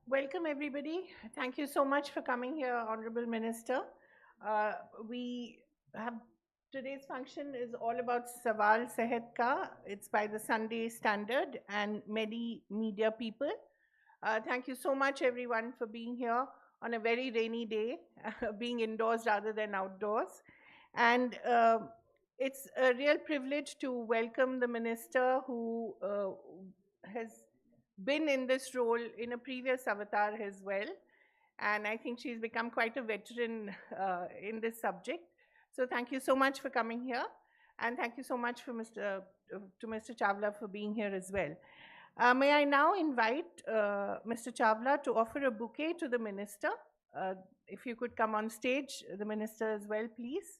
Welcome, everybody. Thank you so much for coming here, Honorable Minister. Uh, we have today's function is all about Sawal Sehat Ka. It's by the Sunday Standard and many media people. Thank you so much, everyone, for being here on a very rainy day, being indoors rather than outdoors. And it's a real privilege to welcome the minister who has been in this role in a previous avatar as well. And I think she's become quite a veteran in this subject. So thank you so much for coming here. And thank you so much to Mr. Chawla for being here as well. May I now invite Mr. Chawla to offer a bouquet to the minister. Uh, if you could come on stage, the minister as well, please.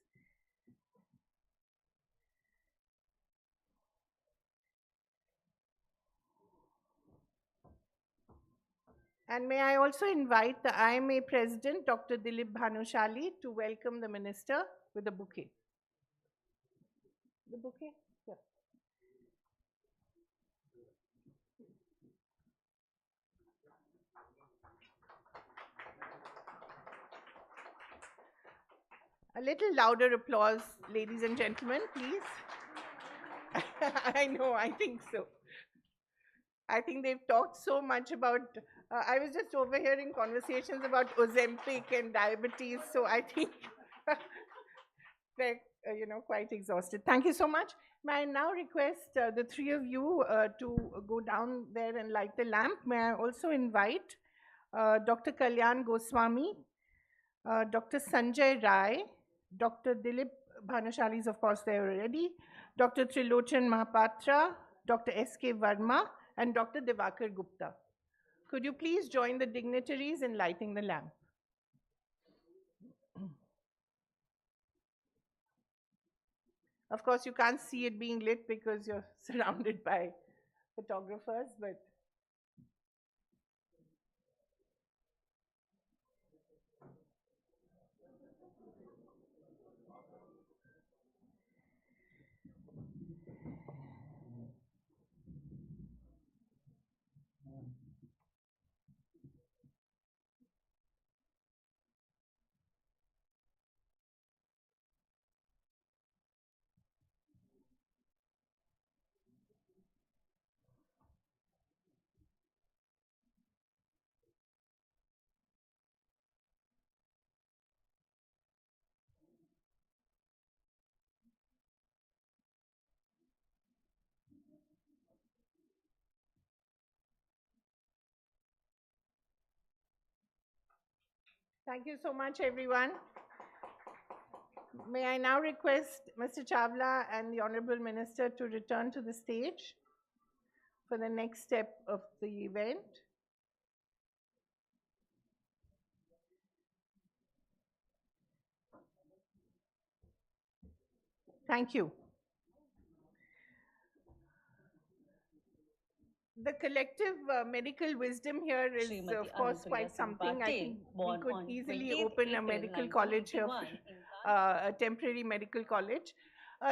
And may I also invite the IMA President, Dr. Dilip Bhanushali, to welcome the minister with a bouquet. The bouquet? Yeah. A little louder applause, ladies and gentlemen, please. I know, I think so. I think they've talked so much about. I was just overhearing conversations about Ozempic and diabetes, so I think they're quite exhausted. Thank you so much. May I now request the three of you to go down there and light the lamp? May I also invite Dr. Kalyan Goswami, Dr. Sanjay Rai, Dr. Dilip Bhanushali is of course there already, Dr. Trilochan Mahapatra, Dr. S.K. Verma, and Dr. Devakar Gupta. Could you please join the dignitaries in lighting the lamp? Of course, you can't see it being lit because you're surrounded by photographers, but thank you so much, everyone. May I now request Mr. Chawla and the Honorable Minister to return to the stage for the next step of the event. Thank you. The collective medical wisdom here is, of course, quite something. I think we could easily open a medical college here, a temporary medical college.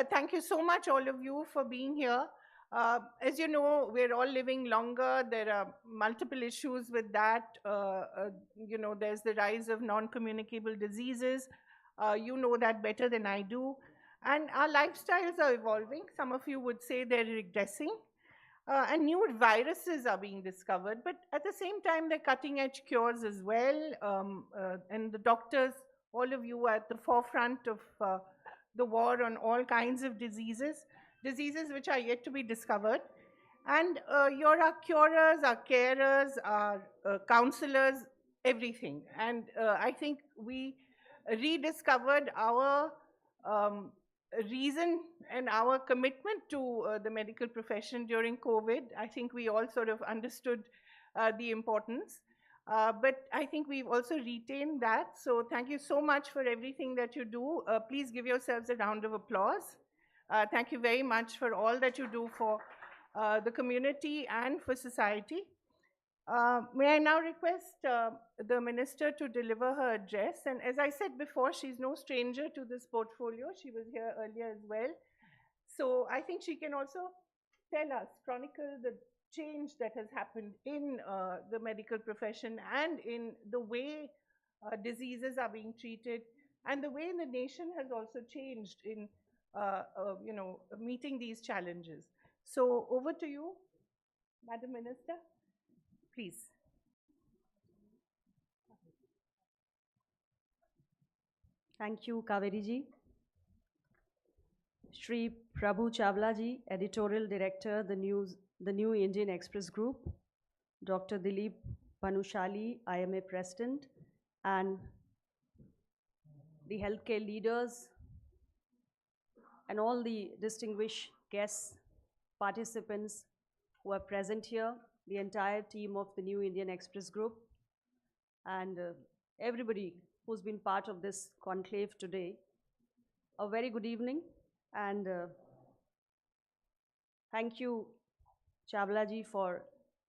Thank you so much, all of you, for being here. As you know, we're all living longer. There are multiple issues with that. There's the rise of non-communicable diseases. You know that better than I do. And our lifestyles are evolving. Some of you would say they're regressing. And new viruses are being discovered, but at the same time, they're cutting edge cures as well. And the doctors, all of you are at the forefront of the war on all kinds of diseases which are yet to be discovered. And you're our curers, our carers, our counselors, everything. And I think we rediscovered our reason and our commitment to the medical profession during COVID. I think we all sort of understood the importance. But I think we've also retained that. So thank you so much for everything that you do. Please give yourselves a round of applause. Thank you very much for all that you do for the community and for society. May I now request the minister to deliver her address? And as I said before, she's no stranger to this portfolio. She was here earlier as well. So I think she can also tell us, chronicle the change that has happened in the medical profession and in the way diseases are being treated, and the way the nation has also changed in meeting these challenges. So over to you, Madam Minister, please. Thank you, Kaveri ji. Shri Prabhu Chawla ji, Editorial Director, the New Indian Express Group, Dr. Dilip Panushali, IMA President, and the healthcare leaders, and all the distinguished guests, participants who are present here, the entire team of the New Indian Express Group, and everybody who's been part of this conclave today. A very good evening, and thank you, Chawla ji, for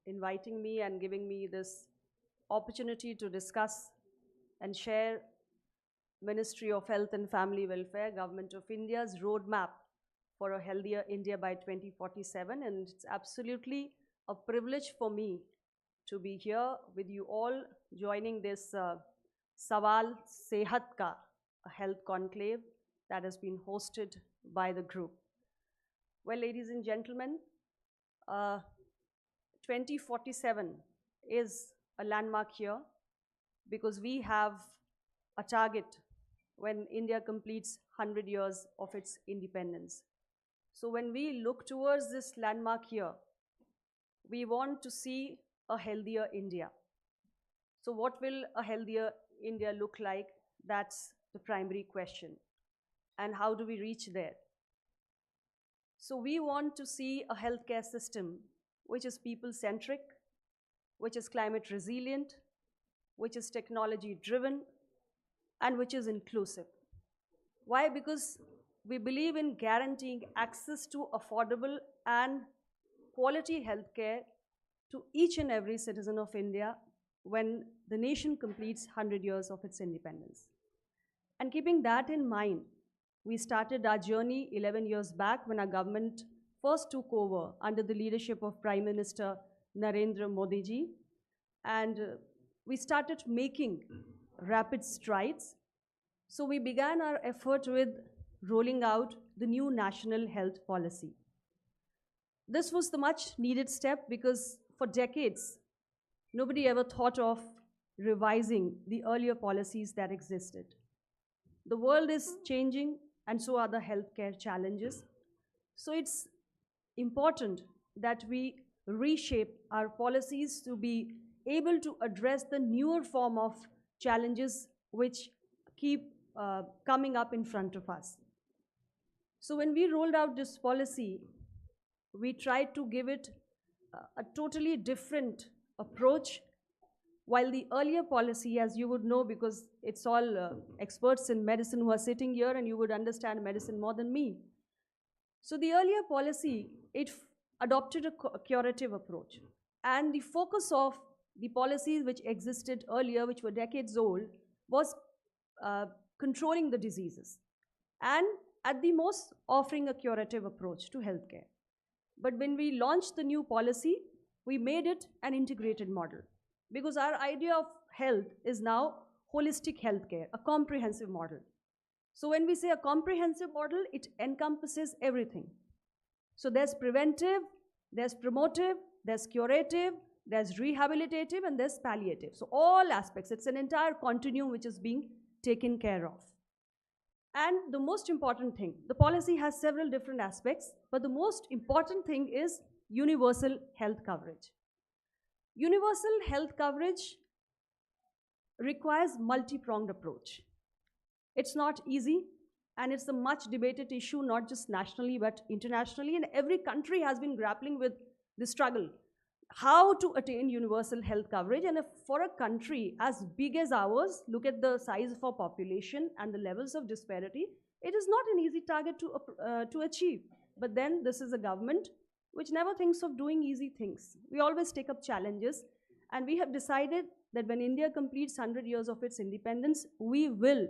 inviting me and giving me this opportunity to discuss and share Ministry of Health and Family Welfare, Government of India's roadmap for a healthier India by 2047. And it's absolutely a privilege for me to be here with you all, joining this Sawal Sehat Ka, a health conclave that has been hosted by the group. Well, ladies and gentlemen, 2047 is a landmark year because we have a target when India completes 100 years of its independence. So when we look towards this landmark year, we want to see a healthier India. So what will a healthier India look like? That's the primary question. And how do we reach there? So we want to see a healthcare system which is people-centric, which is climate resilient, which is technology-driven, and which is inclusive. Why? Because we believe in guaranteeing access to affordable and quality healthcare to each and every citizen of India when the nation completes 100 years of its independence. And keeping that in mind, we started our journey 11 years back when our government first took over under the leadership of Prime Minister Narendra Modi ji, and we started making rapid strides. So we began our effort with rolling out the new national health policy. This was the much needed step because for decades, nobody ever thought of revising the earlier policies that existed. The world is changing, and so are the healthcare challenges. So it's important that we reshape our policies to be able to address the newer form of challenges which keep coming up in front of us. So when we rolled out this policy, we tried to give it a totally different approach. While the earlier policy, as you would know, because it's all experts in medicine who are sitting here and you would understand medicine more than me. So the earlier policy, it adopted a curative approach. And the focus of the policies which existed earlier, which were decades old, was controlling the diseases and at the most offering a curative approach to healthcare. But when we launched the new policy, we made it an integrated model because our idea of health is now holistic healthcare, a comprehensive model. So when we say a comprehensive model, it encompasses everything. So there's preventive, there's promotive, there's curative, there's rehabilitative, and there's palliative. So all aspects, it's an entire continuum which is being taken care of. And the most important thing, the policy has several different aspects, but the most important thing is universal health coverage. Universal health coverage requires multi-pronged approach. It's not easy, and it's a much debated issue, not just nationally, but internationally, and every country has been grappling with the struggle. How to attain universal health coverage, and if for a country as big as ours, look at the size of our population and the levels of disparity, it is not an easy target to achieve. But then this is a government which never thinks of doing easy things. We always take up challenges, and we have decided that when India completes 100 years of its independence, we will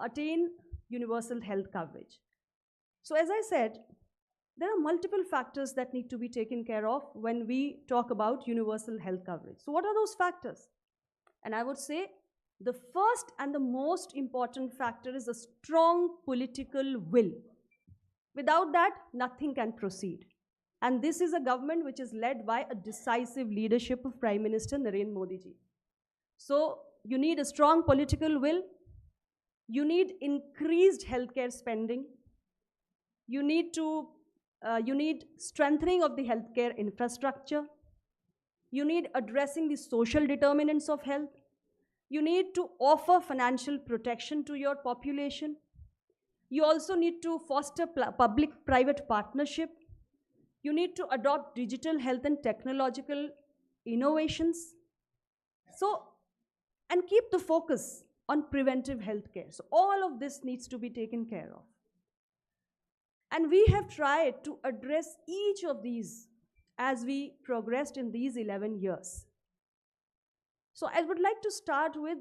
attain universal health coverage. So as I said, there are multiple factors that need to be taken care of when we talk about universal health coverage. So what are those factors? And I would say the first and the most important factor is a strong political will. Without that, nothing can proceed. And this is a government which is led by a decisive leadership of Prime Minister Narendra Modi ji. So you need a strong political will. You need increased healthcare spending. You need strengthening of the healthcare infrastructure. You need addressing the social determinants of health. You need to offer financial protection to your population. You also need to foster public-private partnership. You need to adopt digital health and technological innovations. So, and keep the focus on preventive healthcare. So all of this needs to be taken care of. And we have tried to address each of these as we progressed in these 11 years. So I would like to start with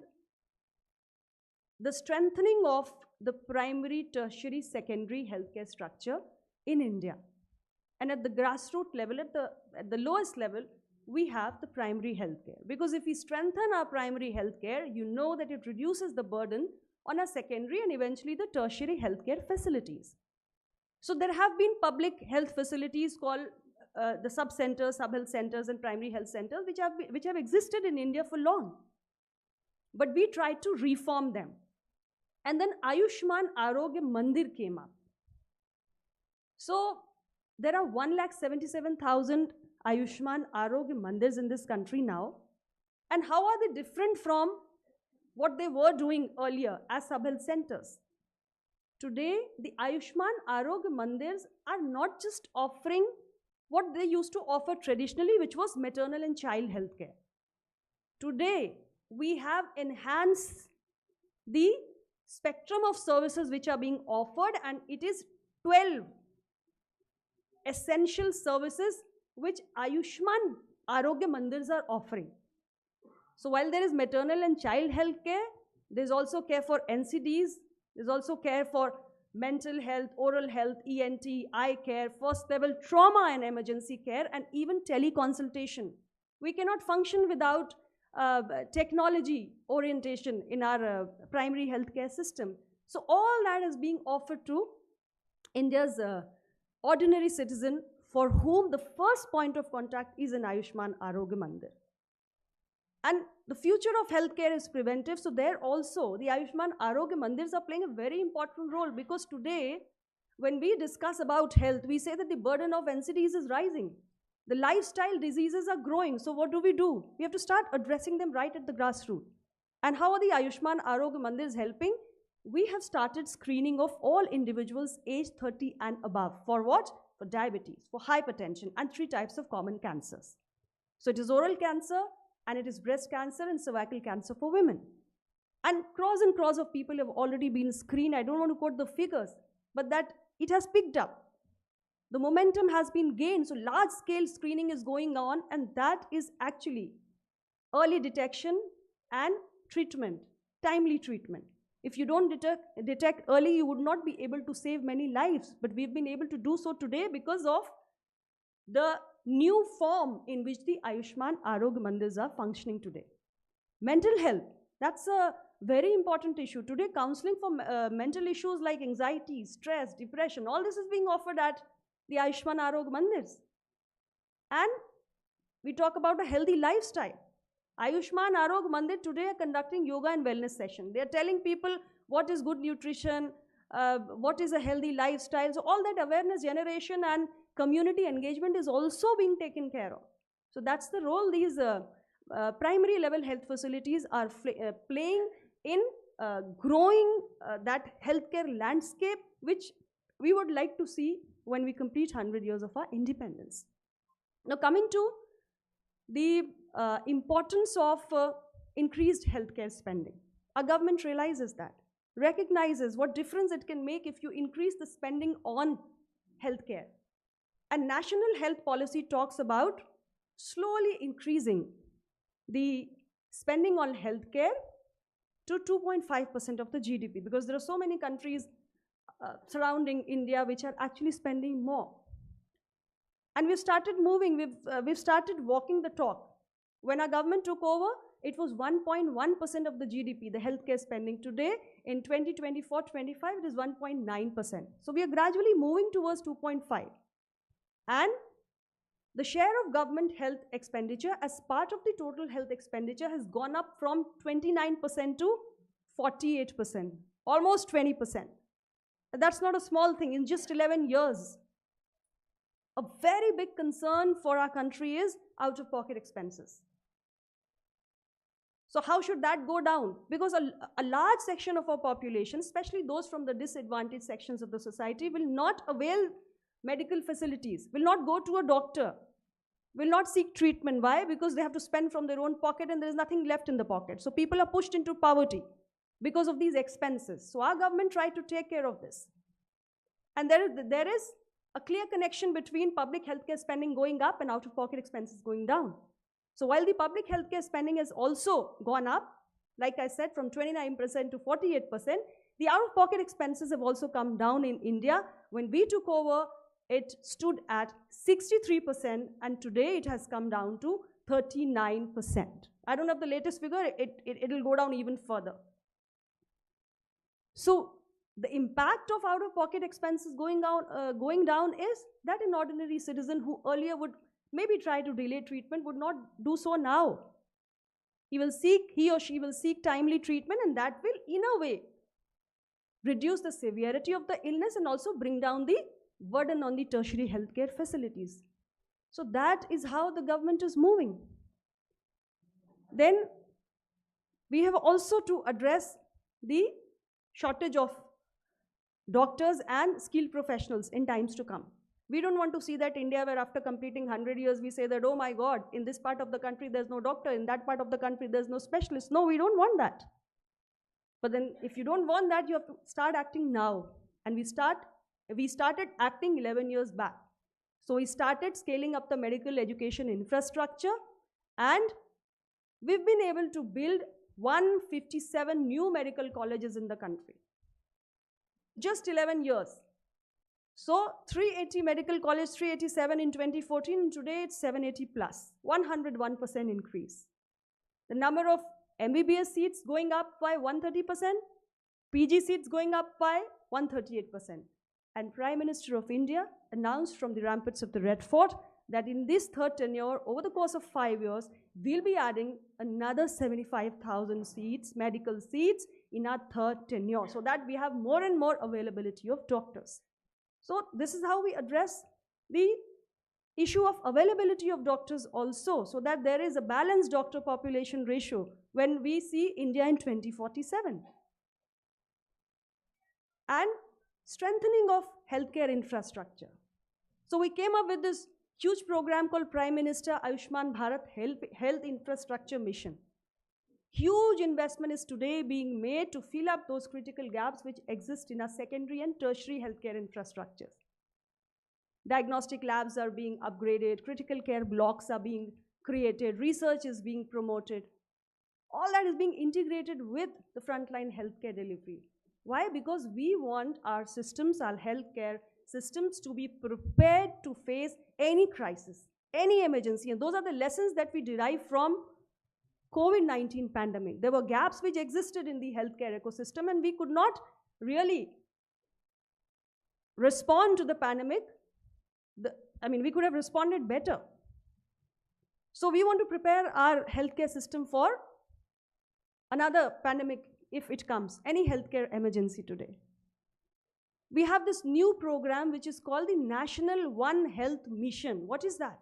the strengthening of the primary, tertiary, secondary healthcare structure in India. And at the grassroots level, at the lowest level, we have the primary healthcare. Because if we strengthen our primary healthcare, you know that it reduces the burden on our secondary and eventually the tertiary healthcare facilities. So there have been public health facilities called the sub-centers, sub-health centers and primary health centers which have existed in India for long. But we tried to reform them. And then Ayushman Arogya Mandir came up. So there are 1,77,000 Ayushman Arogya Mandirs in this country now. And how are they different from what they were doing earlier as sub-health centers? Today, the Ayushman Arogya Mandirs are not just offering what they used to offer traditionally, which was maternal and child health care. Today, we have enhanced the spectrum of services which are being offered, and it is 12 essential services which Ayushman Arogya Mandirs are offering. So while there is maternal and child health care, there is also care for NCDs, there is also care for mental health, oral health, ENT, eye care, first level trauma and emergency care, and even teleconsultation. We cannot function without technology orientation in our primary healthcare system. So all that is being offered to India's ordinary citizen for whom the first point of contact is an Ayushman Arogya Mandir. And the future of healthcare is preventive, so there also the Ayushman Arogya Mandirs are playing a very important role, because today when we discuss about health, we say that the burden of NCDs is rising. The lifestyle diseases are growing, so what do? We have to start addressing them right at the grassroots. And how are the Ayushman Arogya Mandirs helping? We have started screening of all individuals aged 30 and above. For what? For diabetes, for hypertension, and 3 types of common cancers. So it is oral cancer, and it is breast cancer and cervical cancer for women. And crores of people have already been screened. I don't want to quote the figures, but that it has picked up. The momentum has been gained, so large-scale screening is going on, and that is actually early detection and treatment, timely treatment. If you don't detect early, you would not be able to save many lives, but we've been able to do so today because of the new form in which the Ayushman Arogya Mandirs are functioning today. Mental health, that's a very important issue. Today, counseling for mental issues like anxiety, stress, depression, all this is being offered at the Ayushman Arogya Mandirs. And we talk about a healthy lifestyle. Ayushman Arogya Mandir today are conducting yoga and wellness session. They are telling people what is good nutrition, what is a healthy lifestyle. So all that awareness generation and community engagement is also being taken care of. So that's the role these primary level health facilities are playing in growing that healthcare landscape, which we would like to see when we complete 100 years of our independence. Now coming to the importance of increased healthcare spending. Our government realizes that, recognizes what difference it can make if you increase the spending on healthcare. And national health policy talks about slowly increasing the spending on healthcare to 2.5% of the GDP, because there are so many countries surrounding India which are actually spending more. And we've started moving, we've started walking the talk. When our government took over, it was 1.1% of the GDP, the healthcare spending. Today, in 2024-25, it is 1.9%. So we are gradually moving towards 2.5. And the share of government health expenditure as part of the total health expenditure has gone up from 29% to 48%, almost 20%. And that's not a small thing in just 11 years. A very big concern for our country is out-of-pocket expenses. So how should that go down? Because a large section of our population, especially those from the disadvantaged sections of the society, will not avail medical facilities, will not go to a doctor, will not seek treatment. Why? Because they have to spend from their own pocket and there is nothing left in the pocket. So people are pushed into poverty because of these expenses. So our government tried to take care of this. And there is a clear connection between public healthcare spending going up and out-of-pocket expenses going down. So while the public healthcare spending has also gone up, like I said, from 29% to 48%, the out-of-pocket expenses have also come down in India. When we took over, it stood at 63%, and today it has come down to 39%. I don't have the latest figure, it'll go down even further. So the impact of out-of-pocket expenses going down is that an ordinary citizen who earlier would maybe try to delay treatment would not do so now. He or she will seek timely treatment, and that will, in a way, reduce the severity of the illness and also bring down the burden on the tertiary healthcare facilities. So that is how the government is moving. Then we have also to address the shortage of doctors and skilled professionals in times to come. We don't want to see that India where after completing 100 years we say that, oh my God, in this part of the country there's no doctor, in that part of the country there's no specialist. No, we don't want that. But then if you don't want that, you have to start acting now. And we started acting 11 years back. So we started scaling up the medical education infrastructure, and we've been able to build 157 new medical colleges in the country. Just 11 years. So 380 medical college, 387 in 2014, and today it's 780 plus, 101% increase. The number of MBBS seats going up by 130%, PG seats going up by 138%. And Prime Minister of India announced from the ramparts of the Red Fort that in this third tenure, over the course of 5 years, we'll be adding another 75,000 seats, medical seats, in our third tenure, so that we have more and more availability of doctors. So this is how we address the issue of availability of doctors also, so that there is a balanced doctor population ratio when we see India in 2047. And strengthening of healthcare infrastructure. So we came up with this huge program called Prime Minister Ayushman Bharat Health Infrastructure Mission. Huge investment is today being made to fill up those critical gaps which exist in our secondary and tertiary healthcare infrastructures. Diagnostic labs are being upgraded, critical care blocks are being created, research is being promoted. All that is being integrated with the frontline healthcare delivery. Why? Because we want our systems, our healthcare systems, to be prepared to face any crisis, any emergency. And those are the lessons that we derive from COVID-19 pandemic. There were gaps which existed in the healthcare ecosystem, and we could not really respond to the pandemic. We could have responded better. So we want to prepare our healthcare system for another pandemic if it comes, any healthcare emergency today. We have this new program which is called the National One Health Mission. What is that?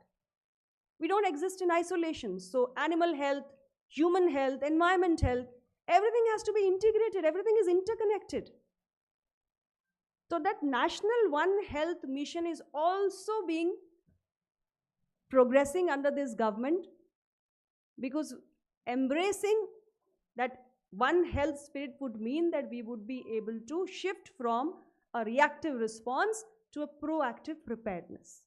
We don't exist in isolation. So animal health, human health, environment health, everything has to be integrated, everything is interconnected. So that National One Health Mission is also being progressing under this government, because embracing that One Health spirit would mean that we would be able to shift from a reactive response to a proactive preparedness.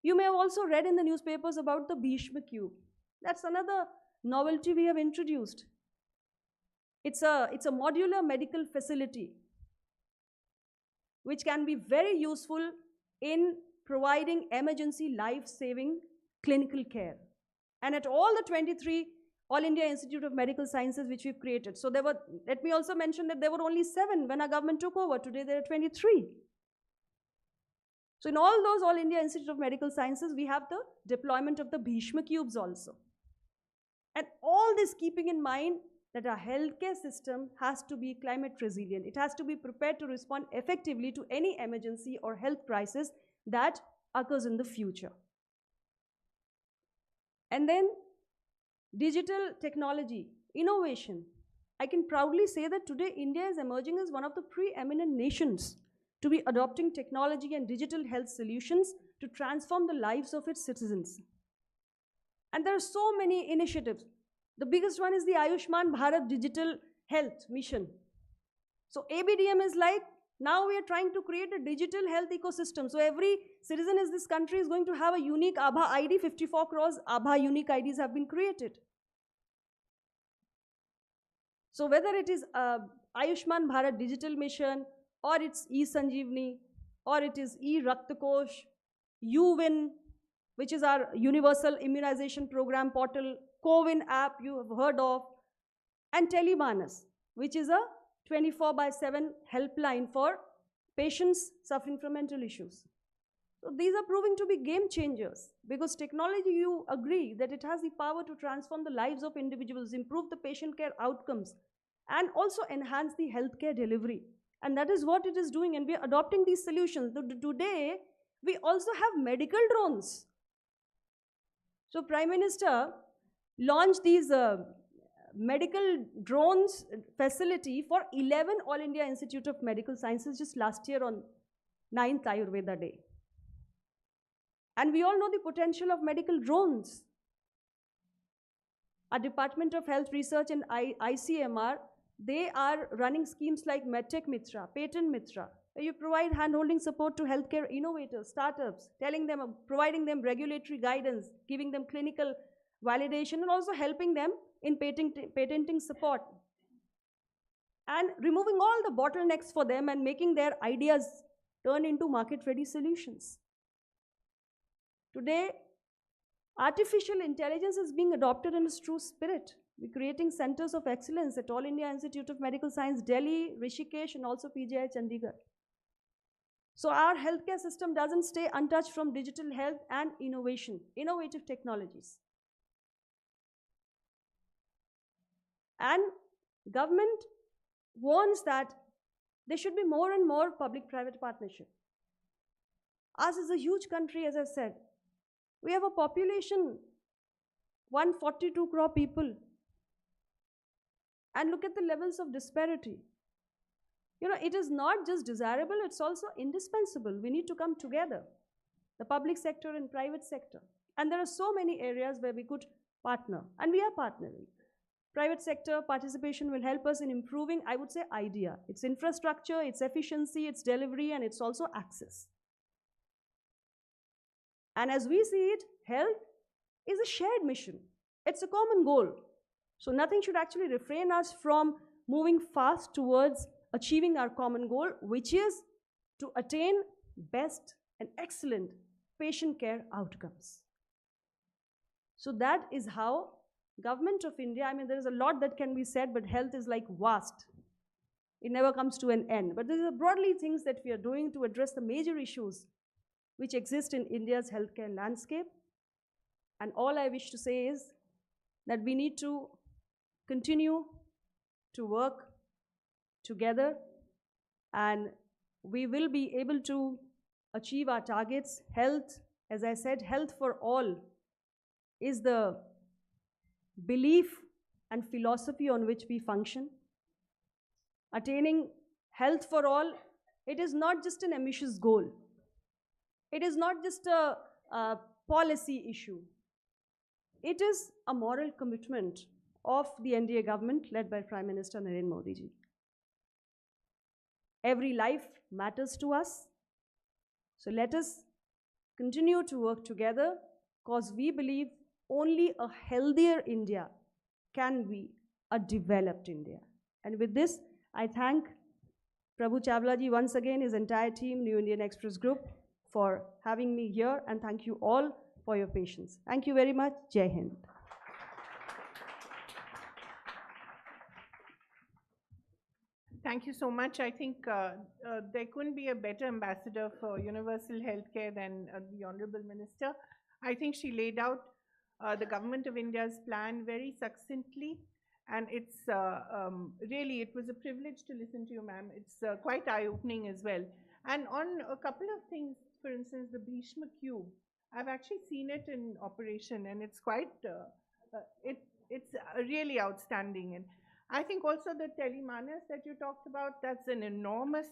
You may have also read in the newspapers about the Bhishma Cube. That's another novelty we have introduced. It's a modular medical facility which can be very useful in providing emergency life-saving clinical care. And at all the 23 All India Institute of Medical Sciences which we've created. So there were, let me also mention that there were only 7 when our government took over. Today there are 23. So in all those All India Institute of Medical Sciences, we have the deployment of the Bhishma cubes also. And all this keeping in mind that our healthcare system has to be climate resilient. It has to be prepared to respond effectively to any emergency or health crisis that occurs in the future. And then digital technology, innovation. I can proudly say that today India is emerging as one of the preeminent nations to be adopting technology and digital health solutions to transform the lives of its citizens. And there are so many initiatives. The biggest one is the Ayushman Bharat Digital Health Mission. So ABDM is like, now we are trying to create a digital health ecosystem. So every citizen in this country is going to have a unique Abha ID. 54 crores Abha unique IDs have been created. So whether it is Ayushman Bharat Digital Mission, or it's eSanjeevani, or it is eRaktakosh, UWIN, which is our universal immunization program portal, CoWIN app you have heard of, and Telemanas, which is a 24/7 helpline for patients suffering from mental issues. So these are proving to be game changers because technology, you agree that it has the power to transform the lives of individuals, improve the patient care outcomes, and also enhance the healthcare delivery. And that is what it is doing, and we are adopting these solutions. Today, we also have medical drones. So Prime Minister launched these medical drones facility for 11 All India Institute of Medical Sciences just last year on 9th Ayurveda Day. And we all know the potential of medical drones. Our Department of Health Research and ICMR, they are running schemes like MedTech Mitra, Patent Mitra, where you provide hand-holding support to healthcare innovators, startups, providing them regulatory guidance, giving them clinical validation, and also helping them in patenting support. And removing all the bottlenecks for them and making their ideas turn into market-ready solutions. Today, artificial intelligence is being adopted in its true spirit. We're creating centers of excellence at All India Institute of Medical Science, Delhi, Rishikesh, and also PGI Chandigarh. So our healthcare system doesn't stay untouched from digital health and innovation, innovative technologies. And government warns that there should be more and more public-private partnership. Ours is a huge country, as I said. We have a population, 142 crore people. And look at the levels of disparity. You know, it is not just desirable, it's also indispensable. We need to come together, the public sector and private sector. And there are so many areas where we could partner, and we are partnering. Private sector participation will help us in improving, I would say, idea. Its infrastructure, its efficiency, its delivery, and it's also access. And as we see it, health is a shared mission. It's a common goal. So nothing should actually refrain us from moving fast towards achieving our common goal, which is to attain best and excellent patient care outcomes. So that is how Government of India, I mean, there is a lot that can be said, but health is like vast. It never comes to an end. But these are broadly things that we are doing to address the major issues which exist in India's healthcare landscape. And all I wish to say is that we need to continue to work together, and we will be able to achieve our targets. Health, as I said, health for all is the belief and philosophy on which we function. Attaining health for all, it is not just an ambitious goal. It is not just a policy issue. It is a moral commitment of the NDA government led by Prime Minister Narendra Modi ji. Every life matters to us. So let us continue to work together, because we believe only a healthier India can be a developed India. And with this, I thank Prabhu Chawla ji once again, his entire team, New Indian Express Group, for having me here, and thank you all for your patience. Thank you very much. Jai Hind. Thank you so much. I think there couldn't be a better ambassador for universal healthcare than the Honorable Minister. I think she laid out the Government of India's plan very succinctly, and it's really, it was a privilege to listen to you, ma'am. It's quite eye-opening as well. And on a couple of things, for instance, the Bhishma Cube, I've actually seen it in operation, and it's quite, it's really outstanding. And I think also the telemanas that you talked about, that's an enormous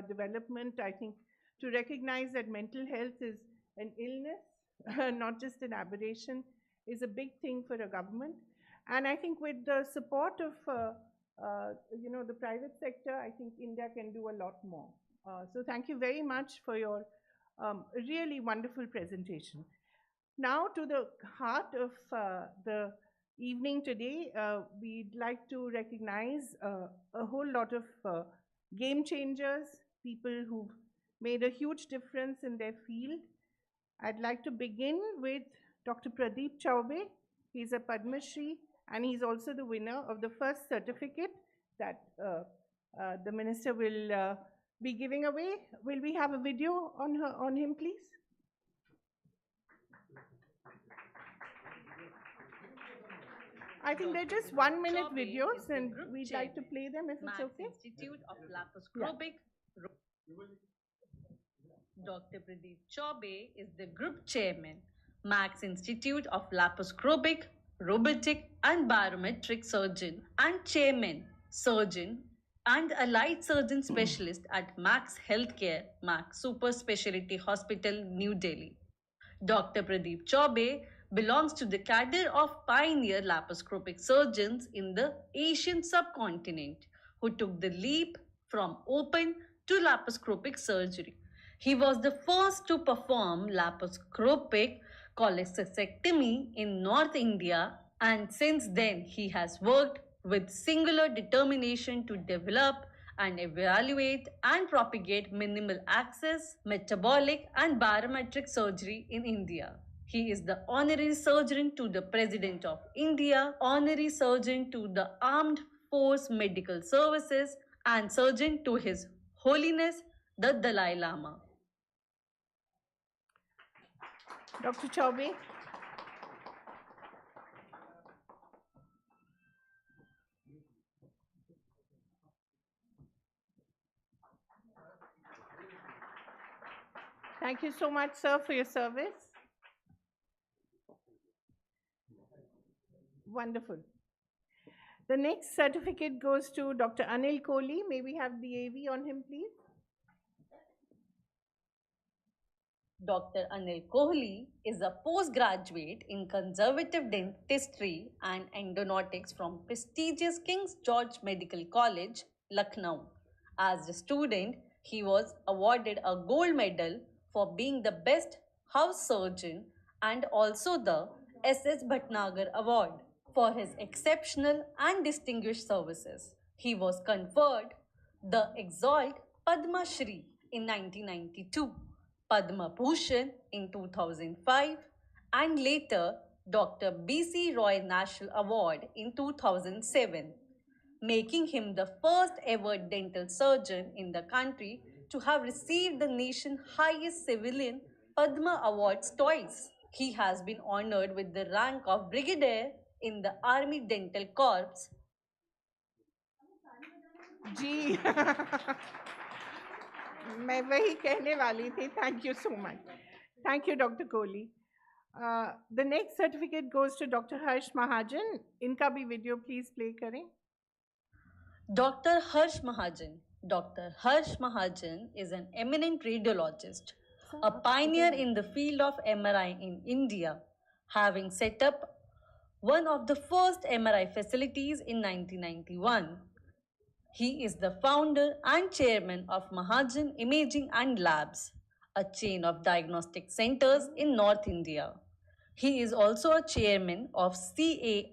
development. I think to recognize that mental health is an illness, not just an aberration, is a big thing for a government. And I think with the support of the private sector, I think India can do a lot more. So thank you very much for your really wonderful presentation. Now to the heart of the evening today, we'd like to recognize a whole lot of game changers, people who've made a huge difference in their field. I'd like to begin with Dr. Pradeep Chawla. He's a Padma Shri, and he's also the winner of the first certificate that the minister will be giving away. Will we have a video on him, please? I think they're just 1 minute videos, and we'd like to play them if it's okay. Institute of Laparoscopic. Dr. Pradeep Chawla is the group chairman, Max Institute of Laparoscopic, Robotic and Barometric Surgeon, and chairman, surgeon, and allied surgeon specialist at Max Healthcare, Max Super Speciality Hospital, New Delhi. Dr. Pradeep Chawla belongs to the cadre of pioneer laparoscopic surgeons in the Asian subcontinent who took the leap from open to laparoscopic surgery. He was the first to perform laparoscopic cholecystectomy in North India, and since then he has worked with singular determination to develop and evaluate and propagate minimal access, metabolic and barometric surgery in India. He is the honorary surgeon to the President of India, honorary surgeon to the Armed Force Medical Services, and surgeon to His Holiness the Dalai Lama. Dr. Chawla. Thank you so much, sir, for your service. Wonderful. The next certificate goes to Dr. Anil Kohli. May we have the AV on him, please? Dr. Anil Kohli is a postgraduate in conservative dentistry and endodontics from prestigious King's George Medical College, Lucknow. As a student, he was awarded a gold medal for being the best house surgeon and also the S.S. Bhatnagar Award for his exceptional and distinguished services. He was conferred the Exalt Padma Shri in 1992, Padma Bhushan in 2005, and later Dr. B.C. Roy National Award in 2007, making him the first ever dental surgeon in the country to have received the nation's highest civilian Padma Awards twice. He has been honored with the rank of Brigadier in the Army Dental Corps. जी मैं वही कहने वाली थी. Thank you so much. Thank you, Dr. Kohli. The next certificate goes to Dr. Harsh Mahajan. इनका भी video please play करें. Dr. Harsh Mahajan. Dr. Harsh Mahajan is an eminent radiologist, a pioneer in the field of MRI in India, having set up one of the first MRI facilities in 1991. He is the founder and chairman of Mahajan Imaging and Labs, a chain of diagnostic centers in North India. He is also a chairman of CARPL.ai,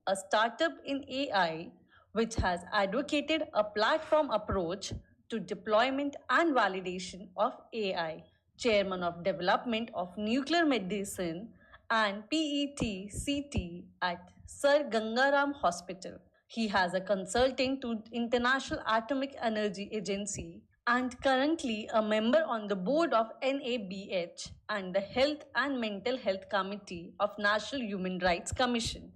a startup in AI which has advocated a platform approach to deployment and validation of AI, Chairman of Development of Nuclear Medicine and PET-CT at Sir Gangaram Hospital. He has a consultant to International Atomic Energy Agency and currently a member on the board of NABH and the Health and Mental Health Committee of National Human Rights Commission.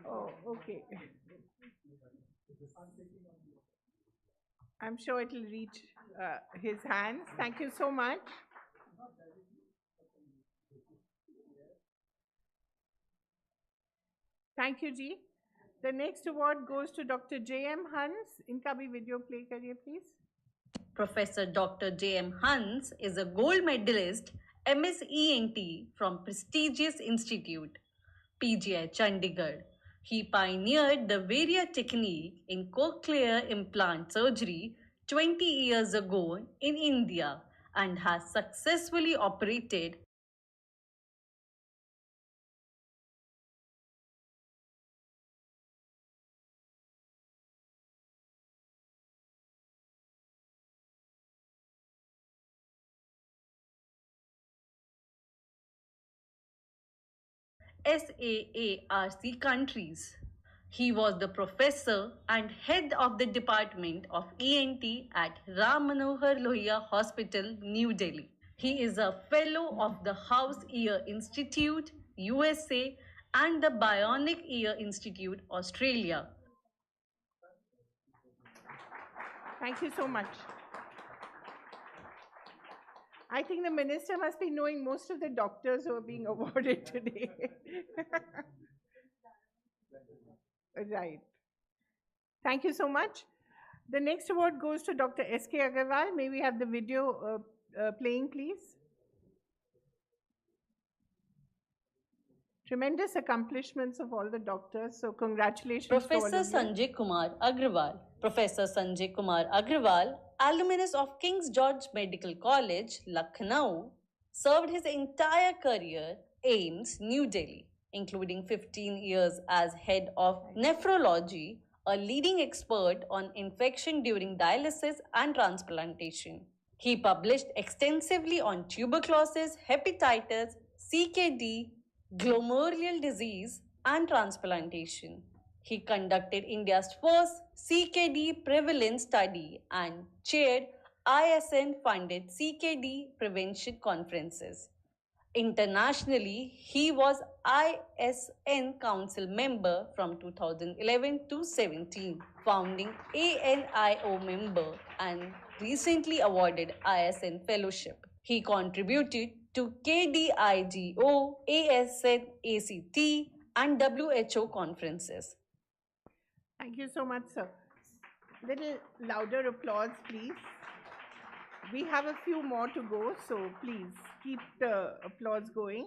Oh, okay. I'm sure it will reach his hands. Thank you so much. Thank you, Ji. The next award goes to Dr. J.M. Hans. Inka bhi video play kariye, please. Professor Dr. J.M. Hans is a gold medalist MS-ENT from prestigious institute, PGI Chandigarh. He pioneered the Varia technique in cochlear implant surgery 20 years ago in India and has successfully operated SAARC countries. He was the professor and head of the Department of ENT at Ram Manohar Lohia Hospital, New Delhi. He is a fellow of the House Ear Institute, USA, and the Bionic Ear Institute, Australia. Thank you so much. I think the minister must be knowing most of the doctors who are being awarded today. Right. Thank you so much. The next award goes to Dr. S.K. Agarwal. May we have the video playing, please? Tremendous accomplishments of all the doctors. So congratulations Professor to all of you. Sanjay Kumar Agrawal. Professor Sanjay Kumar Agrawal, alumnus of King's George Medical College, Lucknow, served his entire career AIIMS, New Delhi, including 15 years as head of nephrology, a leading expert on infection during dialysis and transplantation. He published extensively on tuberculosis, hepatitis, CKD, glomerular disease, and transplantation. He conducted India's first CKD prevalence study and chaired ISN-funded CKD prevention conferences. Internationally, he was ISN Council member from 2011 to 17, founding ANIO member and recently awarded ISN Fellowship. He contributed to KDIGO, ASN, ACT, and WHO conferences. Thank you so much, sir. Little louder applause, please. We have a few more to go, so please keep the applause going.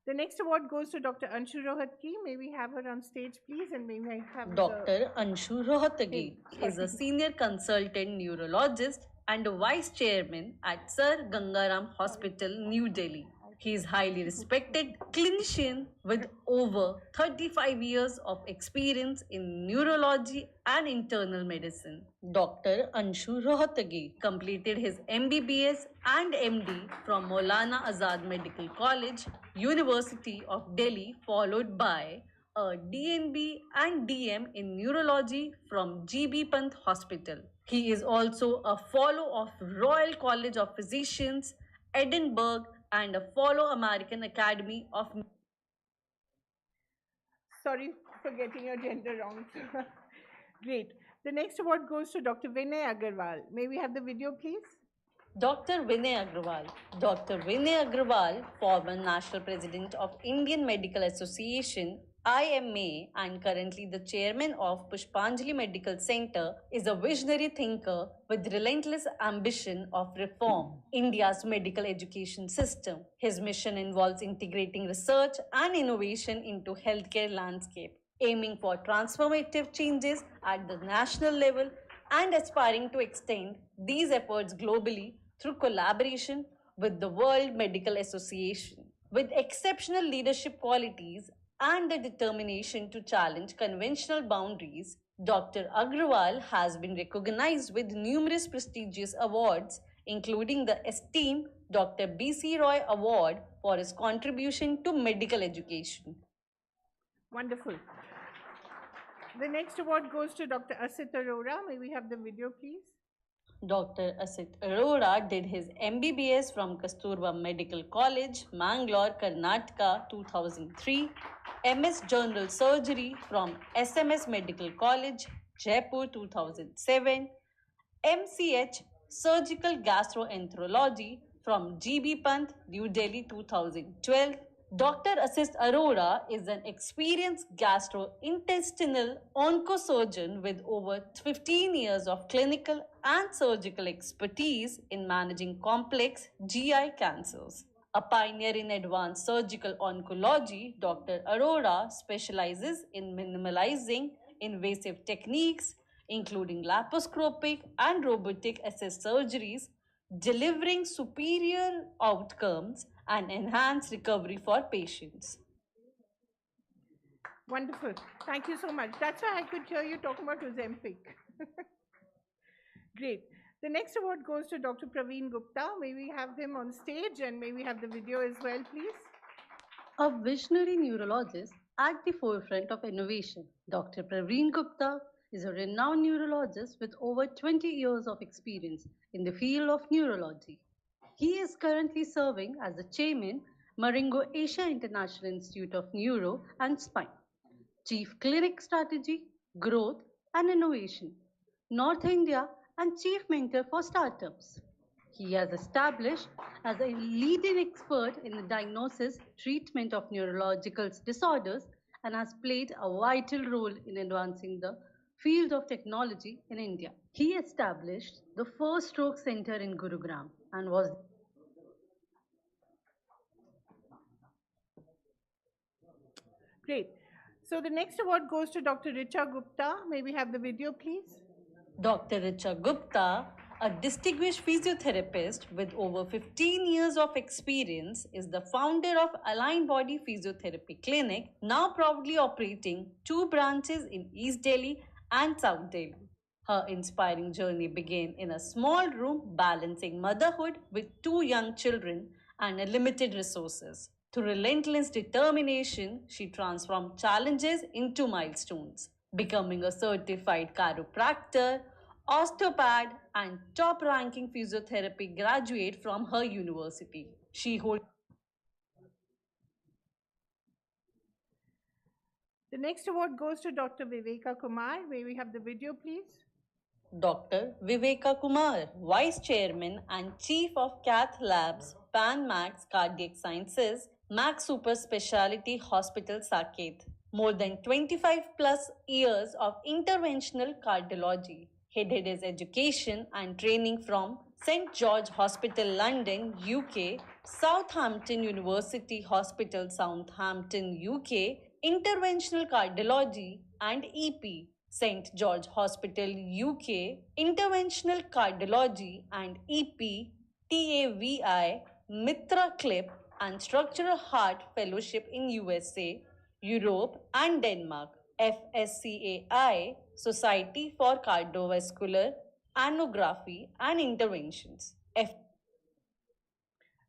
The next award goes to Dr. Anshu Rohatgi. May we have her on stage, please, and may we have Dr. Anshu Rohatgi is a senior consultant neurologist and a vice chairman at Sir Gangaram Hospital, New Delhi. He is highly respected clinician with over 35 years of experience in neurology and internal medicine. Dr. Anshu Rohatgi completed his MBBS and MD from Maulana Azad Medical College, University of Delhi, followed by a DNB and DM in neurology from GB Pant Hospital. He is also a fellow of Royal College of Physicians, Edinburgh, and a fellow American Academy of... Sorry for getting your gender wrong. Great. The next award goes to Dr. Vinay Agarwal. May we have the video, please? Dr. Vinay Agrawal. Dr. Vinay Agrawal, former National President of Indian Medical Association, IMA, and currently the chairman of Pushpanjali Medical Center, is a visionary thinker with relentless ambition of reform India's medical education system. His mission involves integrating research and innovation into healthcare landscape, aiming for transformative changes at the national level and aspiring to extend these efforts globally through collaboration with the World Medical Association. With exceptional leadership qualities and the determination to challenge conventional boundaries, Dr. Agrawal has been recognized with numerous prestigious awards, including the esteemed Dr. B.C. Roy Award for his contribution to medical education. Wonderful. The next award goes to Dr. Asit Arora. May we have the video, please? Dr. Asit Arora did his MBBS from Kasturba Medical College, Mangalore, Karnataka, 2003, MS General Surgery from SMS Medical College, Jaipur, 2007, MCH Surgical Gastroenterology from GB Pant, New Delhi, 2012. Dr. Asit Arora is an experienced gastrointestinal oncosurgeon with over 15 years of clinical and surgical expertise in managing complex GI cancers. A pioneer in advanced surgical oncology, Dr. Arora specializes in minimalizing invasive techniques, including laparoscopic and robotic assist surgeries, delivering superior outcomes and enhanced recovery for patients. Wonderful. Thank you so much. That's why I could hear you talking about Ozempic. Great. The next award goes to Dr. Praveen Gupta. May we have him on stage and may we have the video as well, please? A visionary neurologist at the forefront of innovation, Dr. Praveen Gupta is a renowned neurologist with over 20 years of experience in the field of neurology. He is currently serving as the chairman, Maringo Asia International Institute of Neuro and Spine, Chief Clinic Strategy, Growth and Innovation, North India, and Chief Mentor for Startups. He has established as a leading expert in the diagnosis, treatment of neurological disorders and has played a vital role in advancing the field of technology in India. He established the first stroke center in Gurugram and was Great. So the next award goes to Dr. Richa Gupta. May we have the video, please? Dr. Richa Gupta, a distinguished physiotherapist with over 15 years of experience, is the founder of Aligned Body Physiotherapy Clinic, now proudly operating 2 branches in East Delhi and South Delhi. Her inspiring journey began in a small room balancing motherhood with 2 young children and limited resources. Through relentless determination, she transformed challenges into milestones, becoming a certified chiropractor, osteopath, and top-ranking physiotherapy graduate from her university. She holds The next award goes to Dr. Viveka Kumar. May we have the video, please? Dr. Viveka Kumar, Vice Chairman and Chief of Cath Labs, Pan Max Cardiac Sciences, Max Super Speciality Hospital, Saket. More than 25 plus years of interventional cardiology. He did his education and training from St. George Hospital, London, UK, Southampton University Hospital, Southampton, UK, Interventional Cardiology and EP, St. George Hospital, UK, Interventional Cardiology and EP, TAVI, Mitra Clip and Structural Heart Fellowship in USA, Europe and Denmark, FSCAI, Society for Cardiovascular Angiography and Interventions.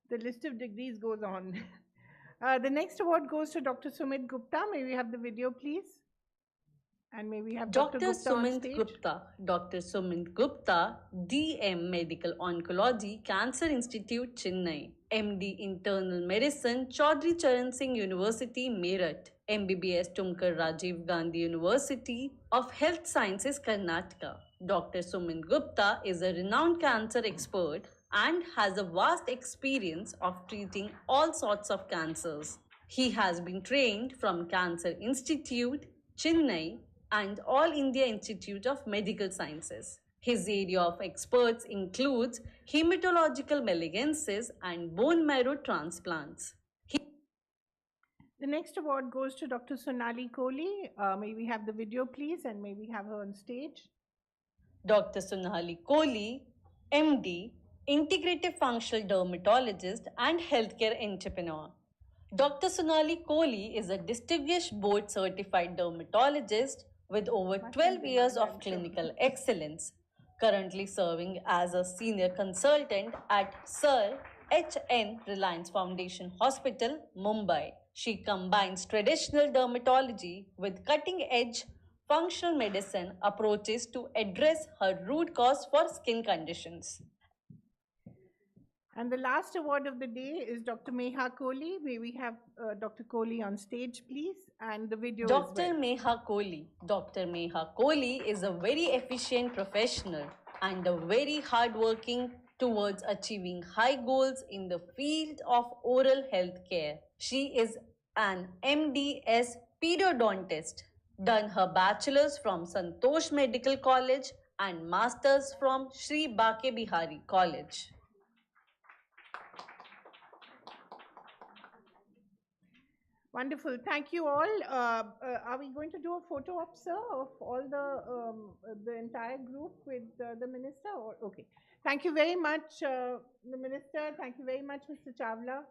The list of degrees goes on. The next award goes to Dr. Sumit Gupta. May we have the video, please? And may we have Dr. Gupta Sumit on stage? Gupta. Dr. Sumit Gupta, DM Medical Oncology, Cancer Institute, Chennai. MD Internal Medicine, Chaudhry Charan Singh University, Meerut. MBBS, Tumkar Rajiv Gandhi University of Health Sciences, Karnataka. Dr. Sumit Gupta is a renowned cancer expert and has a vast experience of treating all sorts of cancers. He has been trained from Cancer Institute, Chennai, and All India Institute of Medical Sciences. His area of experts includes hematological malignancies and bone marrow transplants. The next award goes to Dr. Sonali Kohli. May we have the video, please, and may we have her on stage? Dr. Sonali Kohli, MD, Integrative Functional Dermatologist and Healthcare Entrepreneur. Dr. Sonali Kohli is a distinguished board-certified dermatologist with over 12 years of clinical excellence, currently serving as a senior consultant at Sir H.N. Reliance Foundation Hospital, Mumbai. She combines traditional dermatology with cutting-edge functional medicine approaches to address her root cause for skin conditions. And the last award of the day is Dr. Meha Kohli. May we have Dr. Kohli on stage, please, and the video Dr. as well. Meha Kohli. Dr. Meha Kohli is a very efficient professional and a very hardworking towards achieving high goals in the field of oral health care. She is an MDS pedodontist, done her bachelor's from Santosh Medical College and master's from Shri Bake Bihari College. Wonderful. Thank you all. Are we going to do a photo op, sir, of all the entire group with the minister? Or, okay. Thank you very much, the minister. Thank you very much, Mr. Chawla.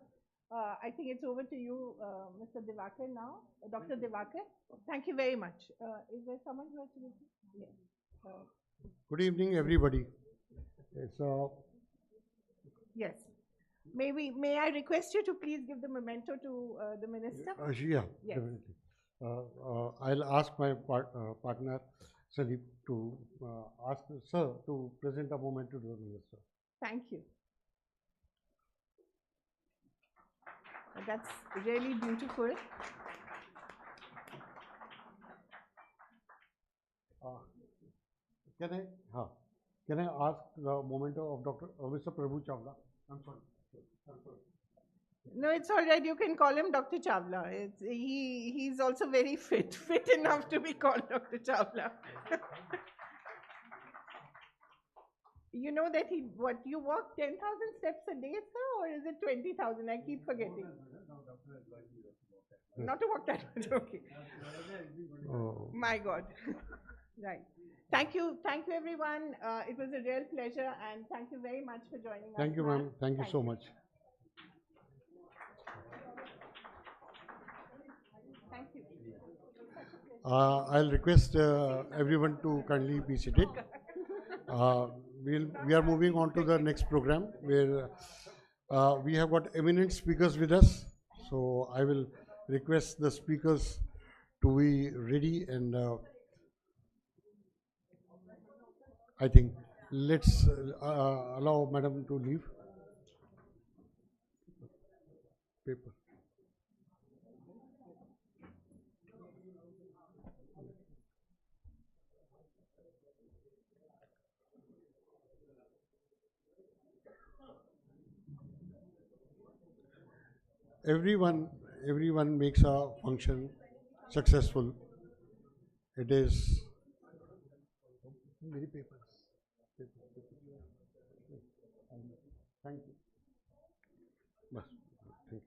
I think it's over to you, Mr. Divakar now, Dr. Divakar. Thank you very much. Is there someone who has to listen? Yes. Good evening, everybody. It's yes. May I request you to please give the memento to the minister? yeah, yes. Definitely. I'll ask my partner, Sandeep, to ask Sir to present a memento to the minister. Thank you. That's really beautiful. Can I ask the memento of Dr. Mr. Prabhu Chawla? I'm sorry. No, it's all right. You can call him Dr. Chawla. He's also very fit enough to be called Dr. Chawla. You know that you walk 10,000 steps a day, sir, or is it 20,000? I keep forgetting. Not to walk that much, okay. Oh. My God. Right. Thank you everyone. It was a real pleasure, and thank you very much for joining us. Thank you, ma'am. Thank you so much. Thank you. I'll request everyone to kindly be seated. We are moving on to the next program, where we have got eminent speakers with us. So I will request the speakers to be ready, and I think let's allow Madam to leave. Paper. Everyone makes a function successful. It is many papers. Thank you. Bas, thank you.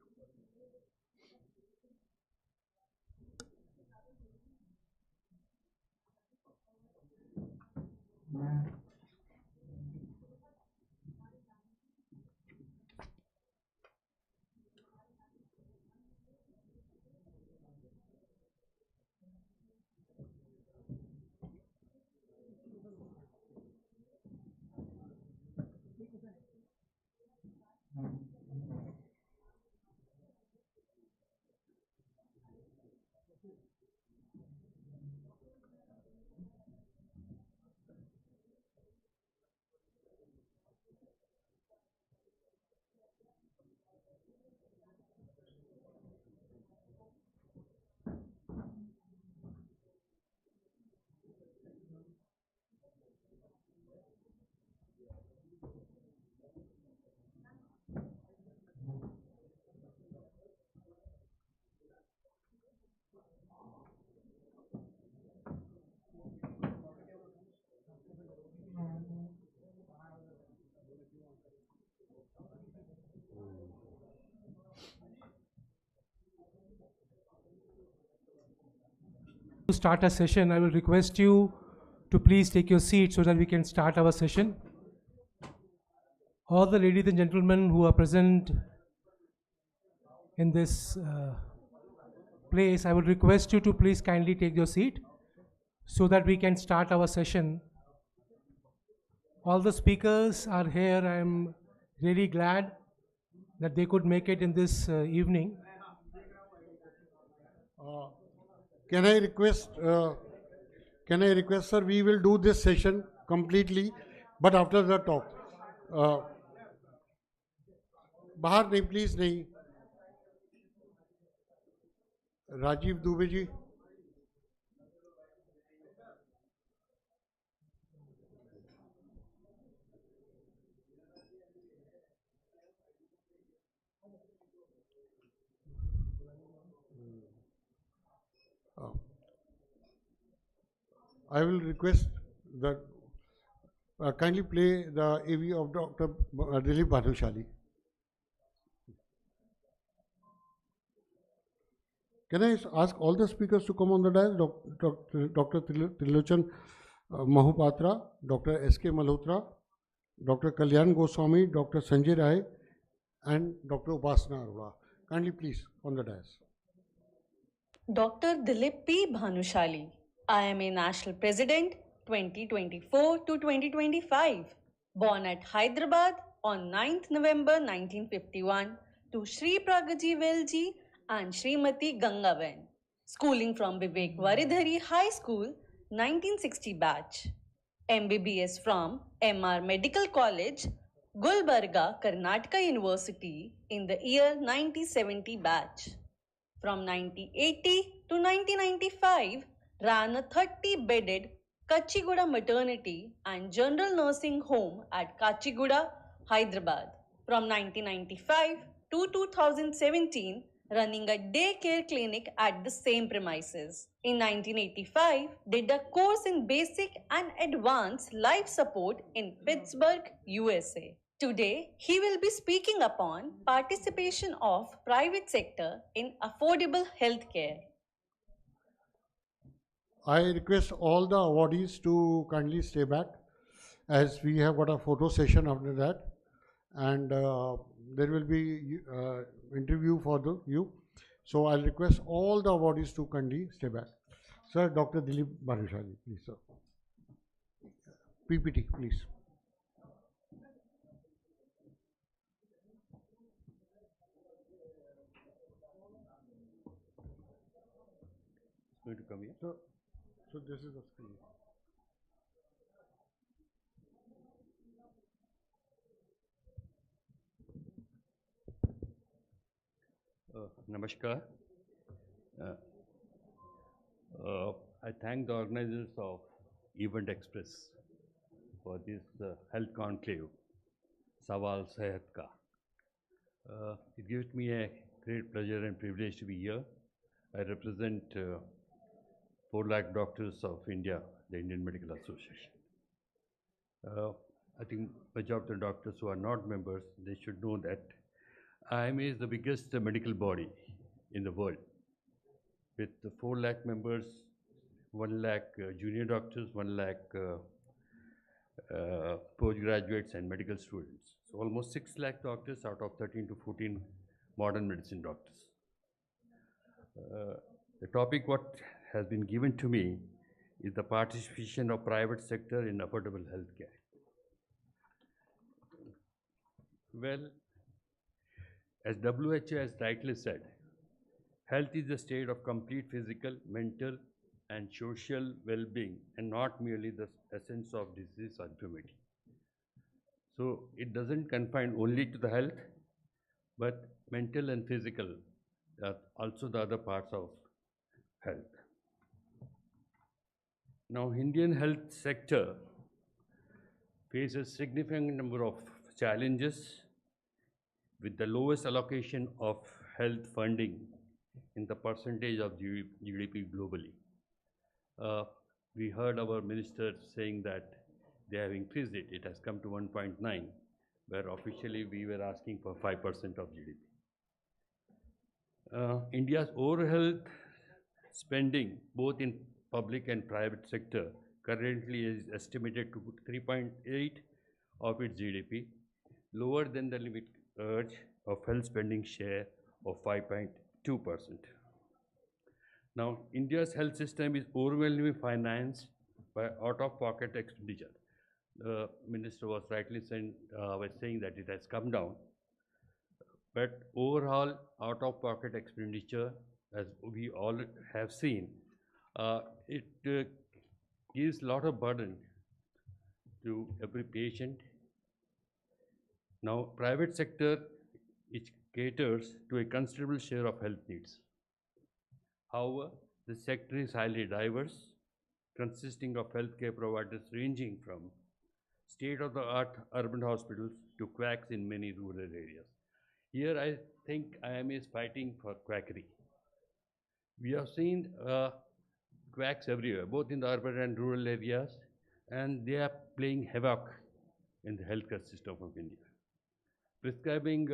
To start a session, I will request you to please take your seat so that we can start our session. All the ladies and gentlemen who are present in this place, I would request you to please kindly take your seat so that we can start our session. All the speakers are here. I am really glad that they could make it in this evening. Can I request, sir, we will do this session completely, but after the talk. बाहर नहीं, please नहीं. Rajiv Dubey ji. I will request that kindly play the AV of Dr. Dilip Bhanushali. Can I ask all the speakers to come on the dais? Dr. Trilochan Mahupatra, Dr. S.K. Malhotra, Dr. Kalyan Goswami, Dr. Sanjay Rai, and Dr. Upasana Arora. Kindly please on the dais. Dr. Dilip P. Bhanushali, IMA National President 2024 to 2025. Born at Hyderabad on 9th November 1951 to Shri Prabhu Chawla and Srimati Gangaven. Schooling from Vivek Varidhari High School, 1960 batch. MBBS from MR Medical College, Gulbarga, Karnataka University in the year 1970 batch. From 1980 to 1995, ran a 30-bedded Kachiguda Maternity and General Nursing Home at Kachiguda, Hyderabad. From 1995 to 2017, running a daycare clinic at the same premises. In 1985, did a course in basic and advanced life support in Pittsburgh, USA. Today, he will be speaking upon participation of private sector in affordable healthcare. I request all the awardees to kindly stay back, as we have got a photo session after that, and there will be interview for you. So I'll request all the awardees to kindly stay back. Sir, Dr. Dilip Bhanushali, please, sir. PPT, please. Going to come here. So this is the screen. Namaskar. I thank the organizers of Event Express for this Health Conclave, Sawal Sehat Ka. It gives me a great pleasure and privilege to be here. I represent 4 lakh doctors of India, the Indian Medical Association. I think majority of the doctors who are not members, they should know that IMA is the biggest medical body in the world, with 4 lakh members, 1 lakh junior doctors, 1 lakh postgraduates and medical students. So almost 6 lakh doctors out of 13 to 14 modern medicine doctors. The topic what has been given to me is the participation of private sector in affordable healthcare. Well, as WHO has rightly said, health is a state of complete physical, mental, and social well-being, and not merely the essence of disease or infirmity. So it doesn't confine only to the health, but mental and physical are also the other parts of health. Now, Indian health sector faces significant number of challenges, with the lowest allocation of health funding in the percentage of GDP globally. We heard our minister saying that they have increased it. It has come to 1.9, where officially we were asking for 5% of GDP. India's overall health spending, both in public and private sector, currently is estimated to 3.8 of its GDP, lower than the limit urge of health spending share of 5.2%. Now, India's health system is overwhelmingly financed by out-of-pocket expenditure. The minister was rightly saying that it has come down, but overall out-of-pocket expenditure, as we all have seen, it gives a lot of burden to every patient. Now, private sector, it caters to a considerable share of health needs. However, the sector is highly diverse, consisting of healthcare providers ranging from state-of-the-art urban hospitals to quacks in many rural areas. Here, I think IMA is fighting for quackery. We have seen quacks everywhere, both in the urban and rural areas, and they are playing havoc in the healthcare system of India. Prescribing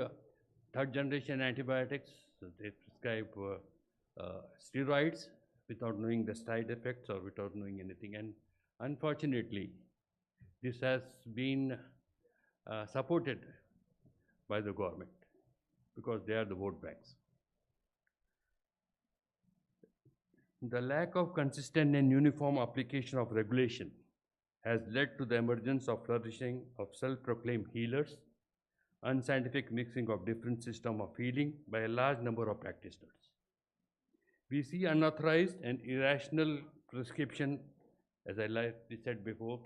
third-generation antibiotics, so they prescribe steroids without knowing the side effects or without knowing anything. And unfortunately, this has been supported by the government because they are the vote banks. The lack of consistent and uniform application of regulation has led to the emergence of flourishing of self-proclaimed healers, unscientific mixing of different systems of healing by a large number of practitioners. We see unauthorized and irrational prescription, as I said before,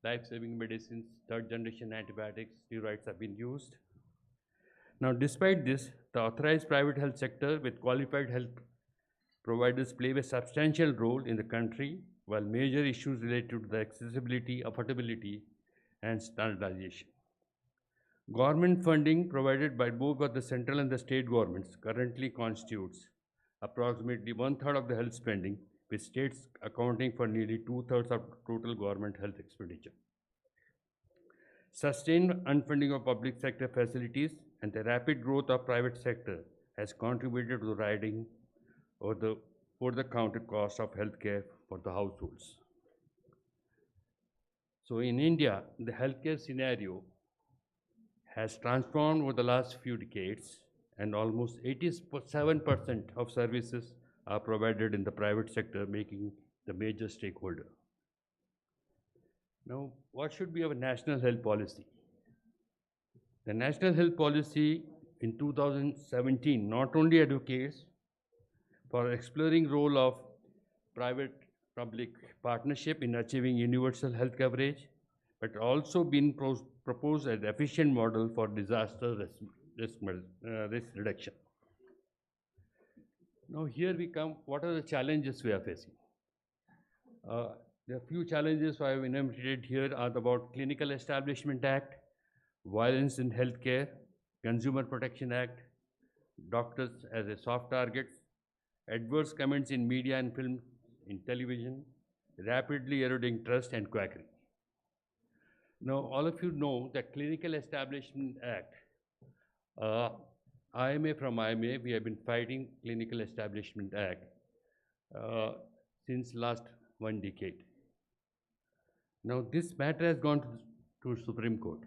life-saving medicines, third-generation antibiotics, steroids have been used. Now, despite this, the authorized private health sector with qualified health providers play a substantial role in the country, while major issues related to the accessibility, affordability, and standardization. Government funding provided by both the central and the state governments currently constitutes approximately 1/3 of the health spending, with states accounting for nearly 2/3 of total government health expenditure. Sustained unfunding of public sector facilities and the rapid growth of private sector has contributed to the riding or the over-the-counter cost of healthcare for the households. So in India, the healthcare scenario has transformed over the last few decades, and almost 87% of services are provided in the private sector, making the major stakeholder. Now, what should be our national health policy? The national health policy in 2017 not only advocates for exploring role of private-public partnership in achieving universal health coverage, but also been proposed as efficient model for disaster risk reduction. Now here we come, what are the challenges we are facing? There are few challenges I have enumerated here are about Clinical Establishment Act, Violence in Healthcare, Consumer Protection Act, doctors as a soft target, adverse comments in media and film, in television, rapidly eroding trust and quackery. Now, all of you know that Clinical Establishment Act, from IMA, we have been fighting Clinical Establishment Act since last 1 decade. Now, this matter has gone to Supreme Court.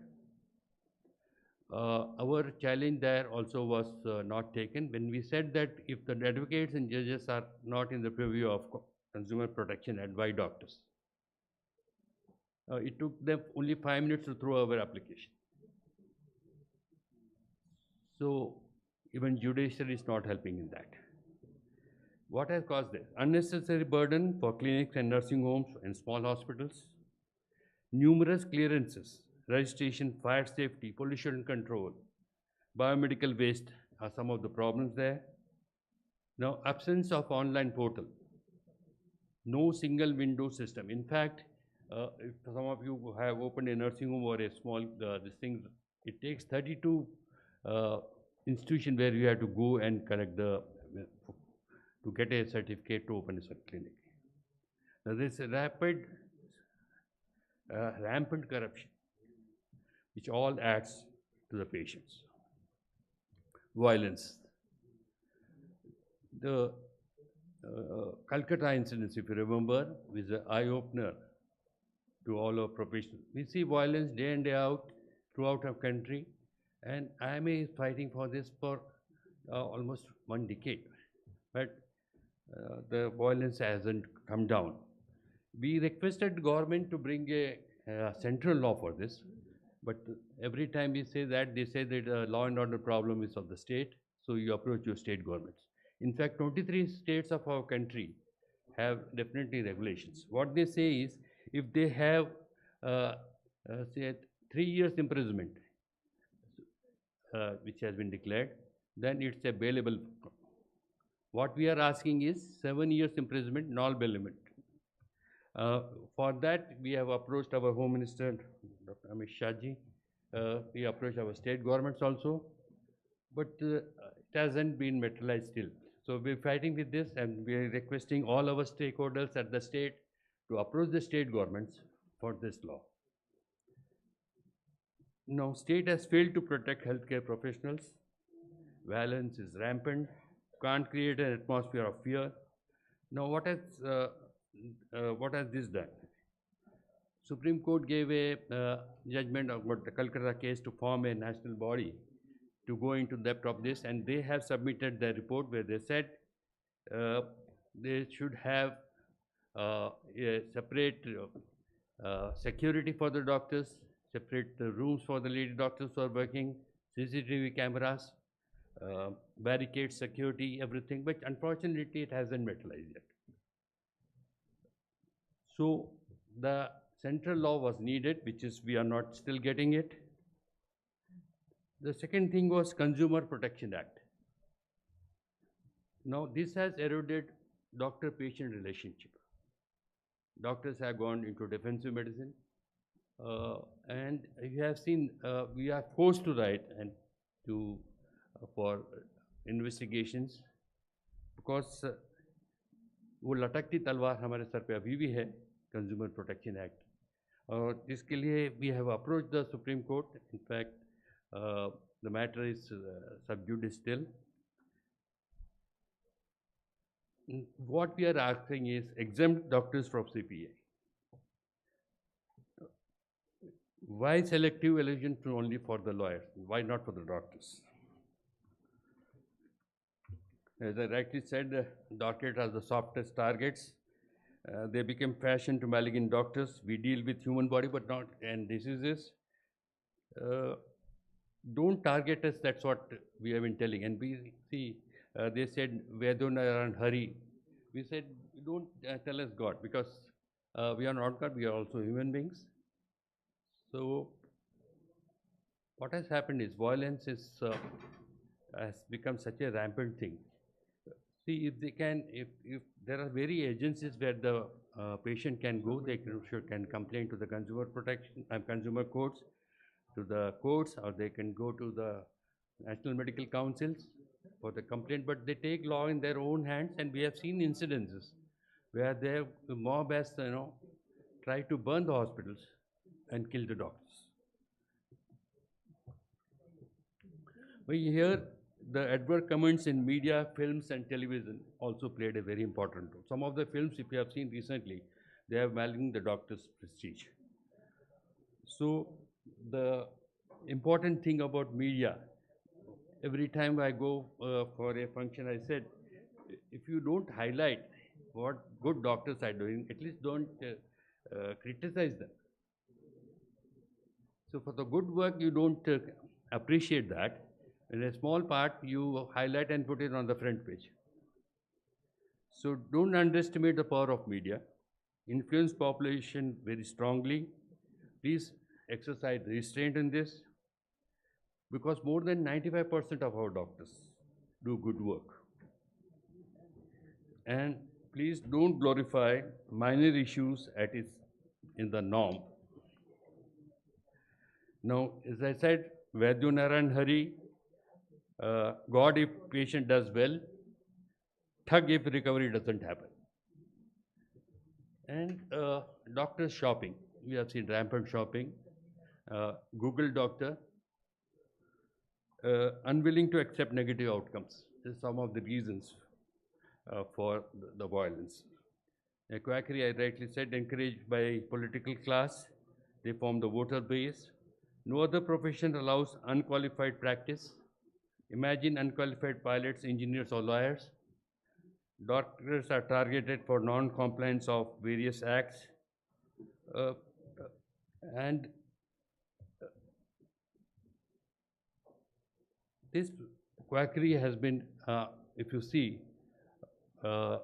Our challenge there also was not taken when we said that if the advocates and judges are not in the purview of Consumer Protection Act, why doctors? It took them only 5 minutes to throw our application. So even judiciary is not helping in that. What has caused this? Unnecessary burden for clinics and nursing homes and small hospitals, numerous clearances, registration, fire safety, pollution control, biomedical waste are some of the problems there. Now, absence of online portal, no single window system. In fact, if some of you have opened a nursing home or a small, it takes 32 institutions where you have to go and collect to get a certificate to open a clinic. Now, this rampant corruption, which all adds to the patients. Violence. The Calcutta incident, if you remember, was an eye-opener to all our professionals. We see violence day in, day out throughout our country, and IMA is fighting for this for almost 1 decade, but the violence hasn't come down. We requested government to bring a central law for this, but every time we say that, they say that law and order problem is of the state, so you approach your state governments. In fact, 23 states of our country have definitely regulations. What they say is, if they have, say, 3 years imprisonment, which has been declared, then it's a bailable. What we are asking is 7 years imprisonment, null bailment. For that, we have approached our Home Minister, Dr. Amit Shah ji. We approached our state governments also, but it hasn't been materialized still. So we're fighting with this, and we're requesting all our stakeholders at the state to approach the state governments for this law. Now, state has failed to protect healthcare professionals. Violence is rampant. Can't create an atmosphere of fear. Now, what has this done? Supreme Court gave a judgment about the Calcutta case to form a national body to go into depth of this, and they have submitted their report where they said they should have a separate security for the doctors, separate rooms for the lady doctors who are working, CCTV cameras, barricade security, everything, but unfortunately it hasn't materialized yet. So the central law was needed, which is we are not still getting it. The second thing was Consumer Protection Act. Now this has eroded doctor-patient relationship. Doctors have gone into defensive medicine, and you have seen we are forced to write and to for investigations, because वो लटकती तलवार हमारे sir पे अभी भी है, consumer protection act, और इसके लिए we have approached the Supreme Court. In fact, the matter is sub judice still. What we are asking is exempt doctors from CPA. Why selective election only for the lawyers? Why not for the doctors? As I rightly said, doctors are the softest targets. They became fashion to malignant doctors. We deal with human body, but not and diseases. Don't target us. That's what we have been telling. And we see, they said, Vedona and hurry. We said, don't tell us God, because we are not God. We are also human beings. So what has happened is violence has become such a rampant thing. See, if they can, if there are very agencies where the patient can go, they can complain to the consumer protection and consumer courts, to the courts, or they can go to the national medical councils for the complaint. But they take law in their own hands, and we have seen incidences where the mob has, tried to burn the hospitals and kill the doctors. We hear the adverse comments in media, films, and television also played a very important role. Some of the films, if you have seen recently, they have maligned the doctor's prestige. So the important thing about media, every time I go for a function, I said, if you don't highlight what good doctors are doing, at least don't criticize them. So for the good work, you don't appreciate that. In a small part, you highlight and put it on the front page. So don't underestimate the power of media. Influence population very strongly. Please exercise restraint in this, because more than 95% of our doctors do good work. And please don't glorify minor issues in the norm. Now, as I said, Vaidyanarayan Hari, God if patient does well, thug if recovery doesn't happen. And doctors shopping, we have seen rampant shopping. Google doctor, unwilling to accept negative outcomes. This is some of the reasons for the violence. Quackery, I rightly said, encouraged by political class. They form the voter base. No other profession allows unqualified practice. Imagine unqualified pilots, engineers, or lawyers. Doctors are targeted for non-compliance of various acts. Uh, and this quackery has been, if you see, uh,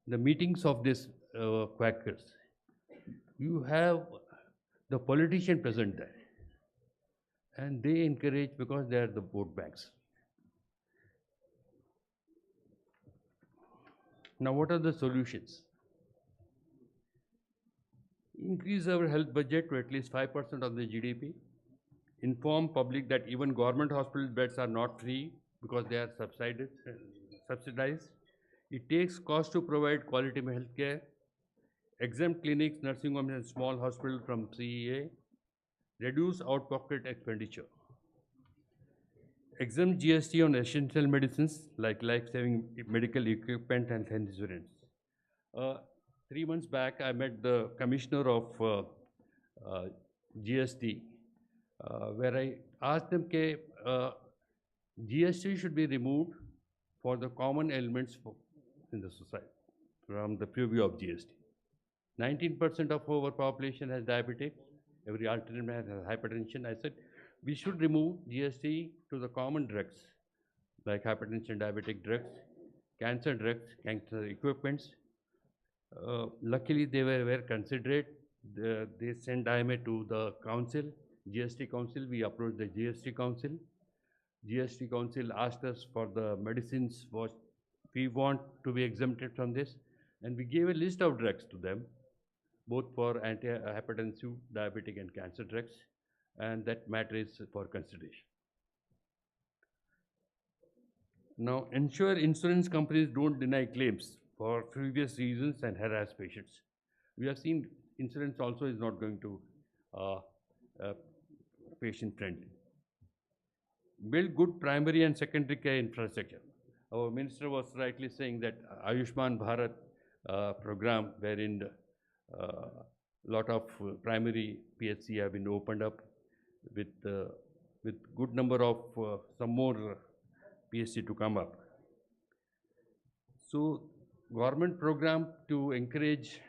the meetings of these quackers, you have the politician present there, and they encourage because they are the vote banks. Now, what are the solutions? Increase our health budget to at least 5% of the GDP. Inform public that even government hospital beds are not free because they are subsidized. It takes cost to provide quality health care. Exempt clinics, nursing homes, and small hospitals from CEA. Reduce out-pocket expenditure. Exempt GST on essential medicines like life-saving medical equipment and health insurance. 3 months back, I met the commissioner of GST, where I asked them that GST should be removed for the common ailments in the society from the purview of GST. 19% of our population has diabetes. Every alternate man has hypertension. I said, we should remove GST to the common drugs like hypertension, diabetic drugs, cancer drugs, cancer equipments. Luckily, they were considerate. They sent IMA to the council, GST council. We approached the GST council. GST council asked us for the medicines what we want to be exempted from this. And we gave a list of drugs to them, both for anti-hypertensive, diabetic, and cancer drugs. And that matter is for consideration. Now, ensure insurance companies don't deny claims for previous reasons and harass patients. We have seen insurance also is not going to patient-friendly. Build good primary and secondary care infrastructure. Our minister was rightly saying that Ayushman Bharat program, wherein a lot of primary PHC have been opened up with good number of some more PHC to come up. So, government program to encourage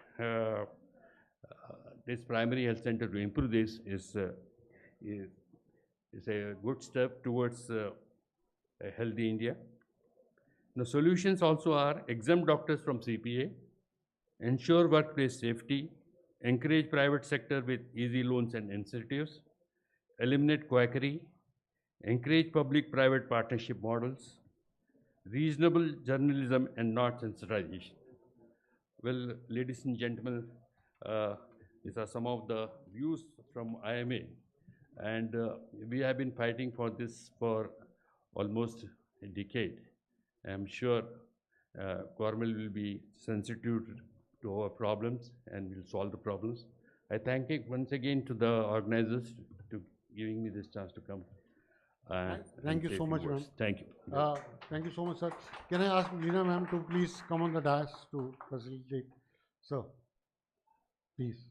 this primary health center to improve this is a good step towards a healthy India. The solutions also are exempt doctors from CPA, ensure workplace safety, encourage private sector with easy loans and incentives, eliminate quackery, encourage public-private partnership models, reasonable journalism and not sensitization. Well, ladies and gentlemen, these are some of the views from IMA, and we have been fighting for this for almost a decade. I'm sure government will be sensitive to our problems and will solve the problems. I thank you once again to the organizers to giving me this chance to come. Thank you so much, ma'am. Thank you. Thank you so much, sir. Can I ask Meena ma'am to please come on the dais to facilitate? Sir, please.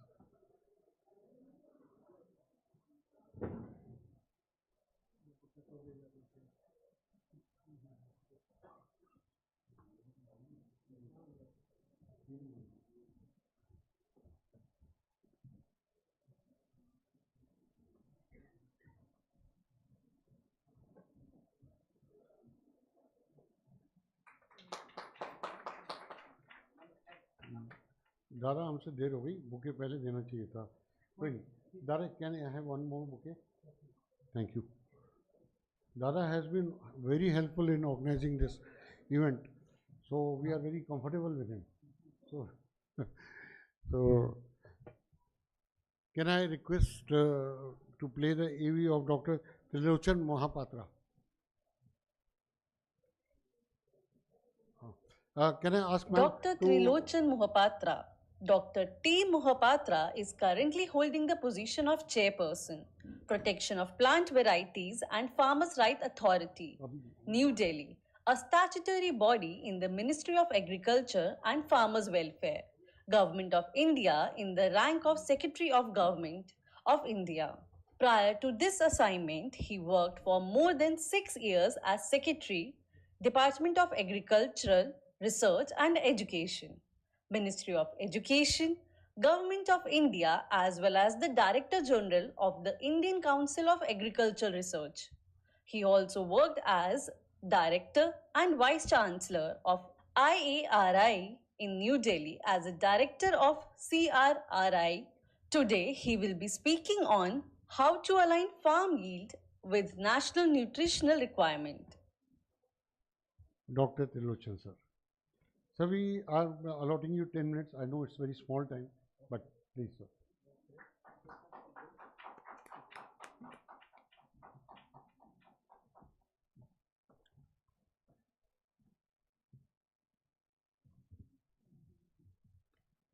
दादा हमसे देर हो गई bouquet पहले देना चाहिए था कोई नहीं दादा can I have one more bouquet thank you Dada has been very helpful in organizing this event, so we are very comfortable with him. So can I request to play the AV of Dr. Trilochan Mohapatra? Can I ask Dr. Trilochan Mohapatra. Dr. T. Mohapatra is currently holding the position of Chairperson, Protection of Plant Varieties and Farmers' Right Authority, New Delhi, a statutory body in the Ministry of Agriculture and Farmers' Welfare, Government of India in the rank of Secretary of Government of India. Prior to this assignment, he worked for more than 6 years as Secretary, Department of Agricultural Research and Education, Ministry of Education, Government of India, as well as the Director General of the Indian Council of Agricultural Research. He also worked as Director and Vice Chancellor of IARI in New Delhi as a Director of CRRI. Today, he will be speaking on how to align farm yield with national nutritional requirement. Dr. Trilochan, sir. So we are allotting you 10 minutes. I know it's very small time, but please, sir.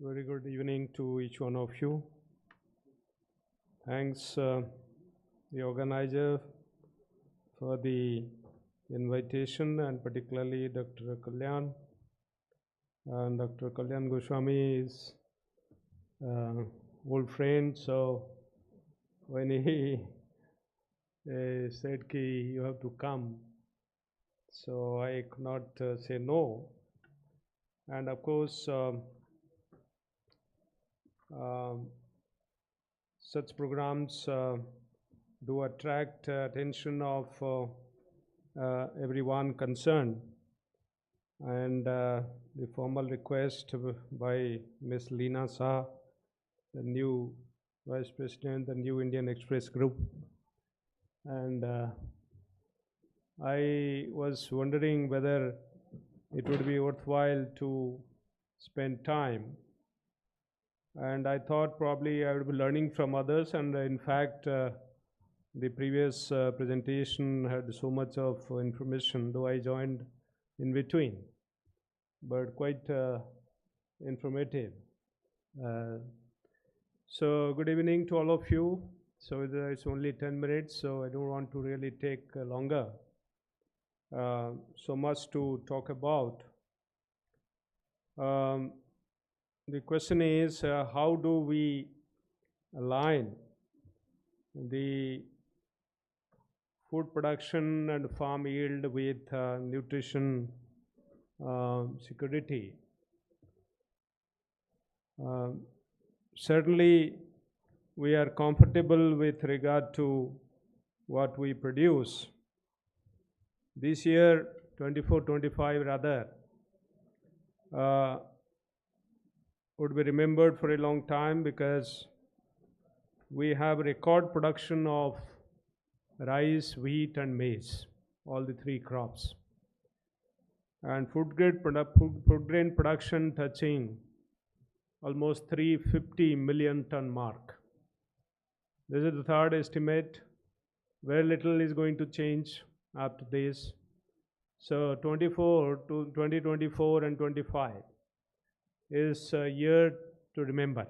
Very good evening to each one of you. Thanks, the organizer, for the invitation, and particularly Dr. Kalyan. And Dr. Kalyan Goswami is old friend, so when he said ki you have to come, so I could not say no. And of course, such programs do attract attention of everyone concerned, and the formal request by Ms. Leena Shah, the new Vice President, the New Indian Express Group, and I was wondering whether it would be worthwhile to spend time, and I thought probably I would be learning from others, and in fact the previous presentation had so much of information, though I joined in between, but quite informative. So good evening to all of you. So it's only 10 minutes, so I don't want to really take longer. So much to talk about. The question is, how do we align the food production and farm yield with nutrition security? Certainly, we are comfortable with regard to what we produce. This year, 24-25 rather, would be remembered for a long time because we have record production of rice, wheat and maize, all the three crops, and food grain production touching almost 350 million ton mark. This is the third estimate. Very little is going to change after this. So 2024 and 25 is a year to remember.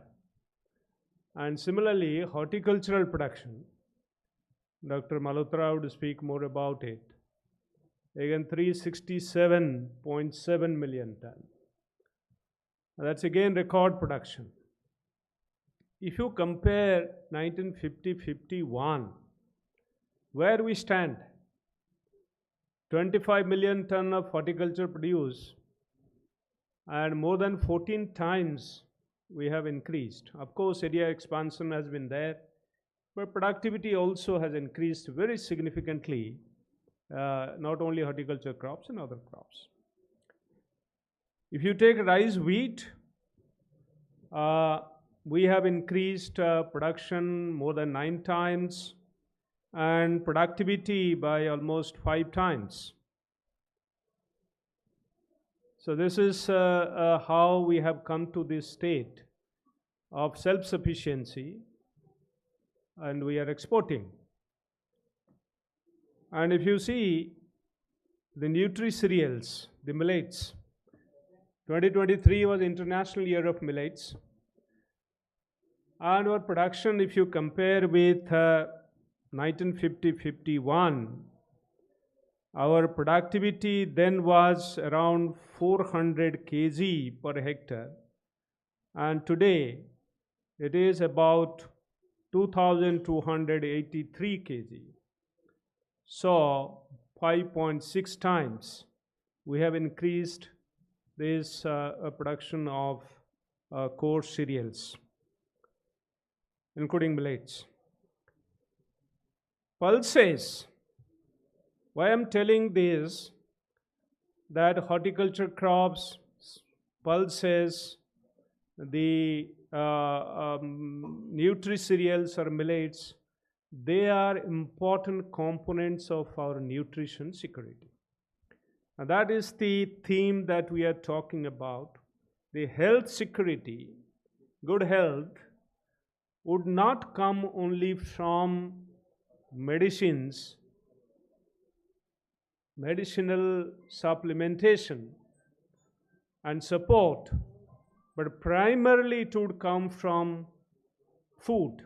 And similarly, horticultural production, Dr. Malhotra would speak more about it. Again, 367.7 million ton. That's again record production. If you compare 1950-51, where we stand, 25 million ton of horticulture produced, and more than 14 times we have increased. Of course, area expansion has been there, but productivity also has increased very significantly, not only horticulture crops and other crops. If you take rice, wheat, we have increased production more than 9 times and productivity by almost 5 times. So this is how we have come to this state of self-sufficiency, and we are exporting. And if you see the nutri-cereals, the millets, 2023 was International Year of Millets, and our production, if you compare with 1950-51, our productivity then was around 400 kg per hectare, and today it is about 2,283 kg. So 5.6 times we have increased this production of coarse cereals, including millets. Pulses. Why I'm telling this, that horticulture crops, pulses, the nutri-cereals or millets, they are important components of our nutrition security. And that is the theme that we are talking about. The health security, good health, would not come only from medicines, medicinal supplementation and support, but primarily it would come from food.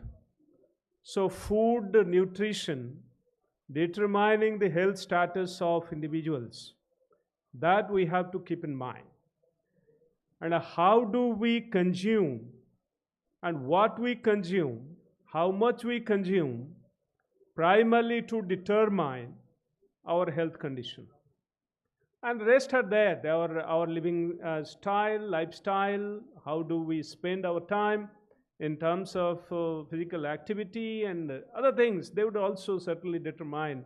So food nutrition determining the health status of individuals, that we have to keep in mind. And how do we consume, and what we consume, how much we consume, primarily to determine our health condition. And the rest are there. They are our living style, lifestyle, how do we spend our time in terms of physical activity and other things. They would also certainly determine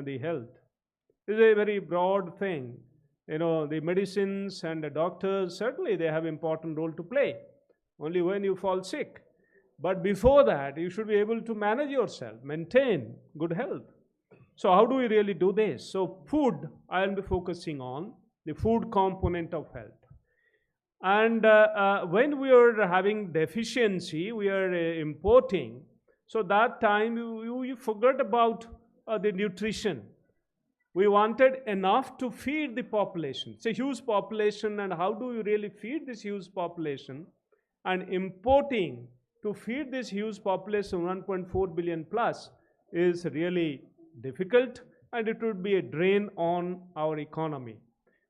the health. It's a very broad thing. You know, the medicines and the doctors, certainly they have important role to play, only when you fall sick. But before that, you should be able to manage yourself, maintain good health. So how do we really do this? So food, I will be focusing on the food component of health. And when we are having deficiency, we are importing. So that time you forgot about the nutrition. We wanted enough to feed the population. It's a huge population, and how do you really feed this huge population? And importing to feed this huge population, 1.4 billion plus, is really difficult, and it would be a drain on our economy.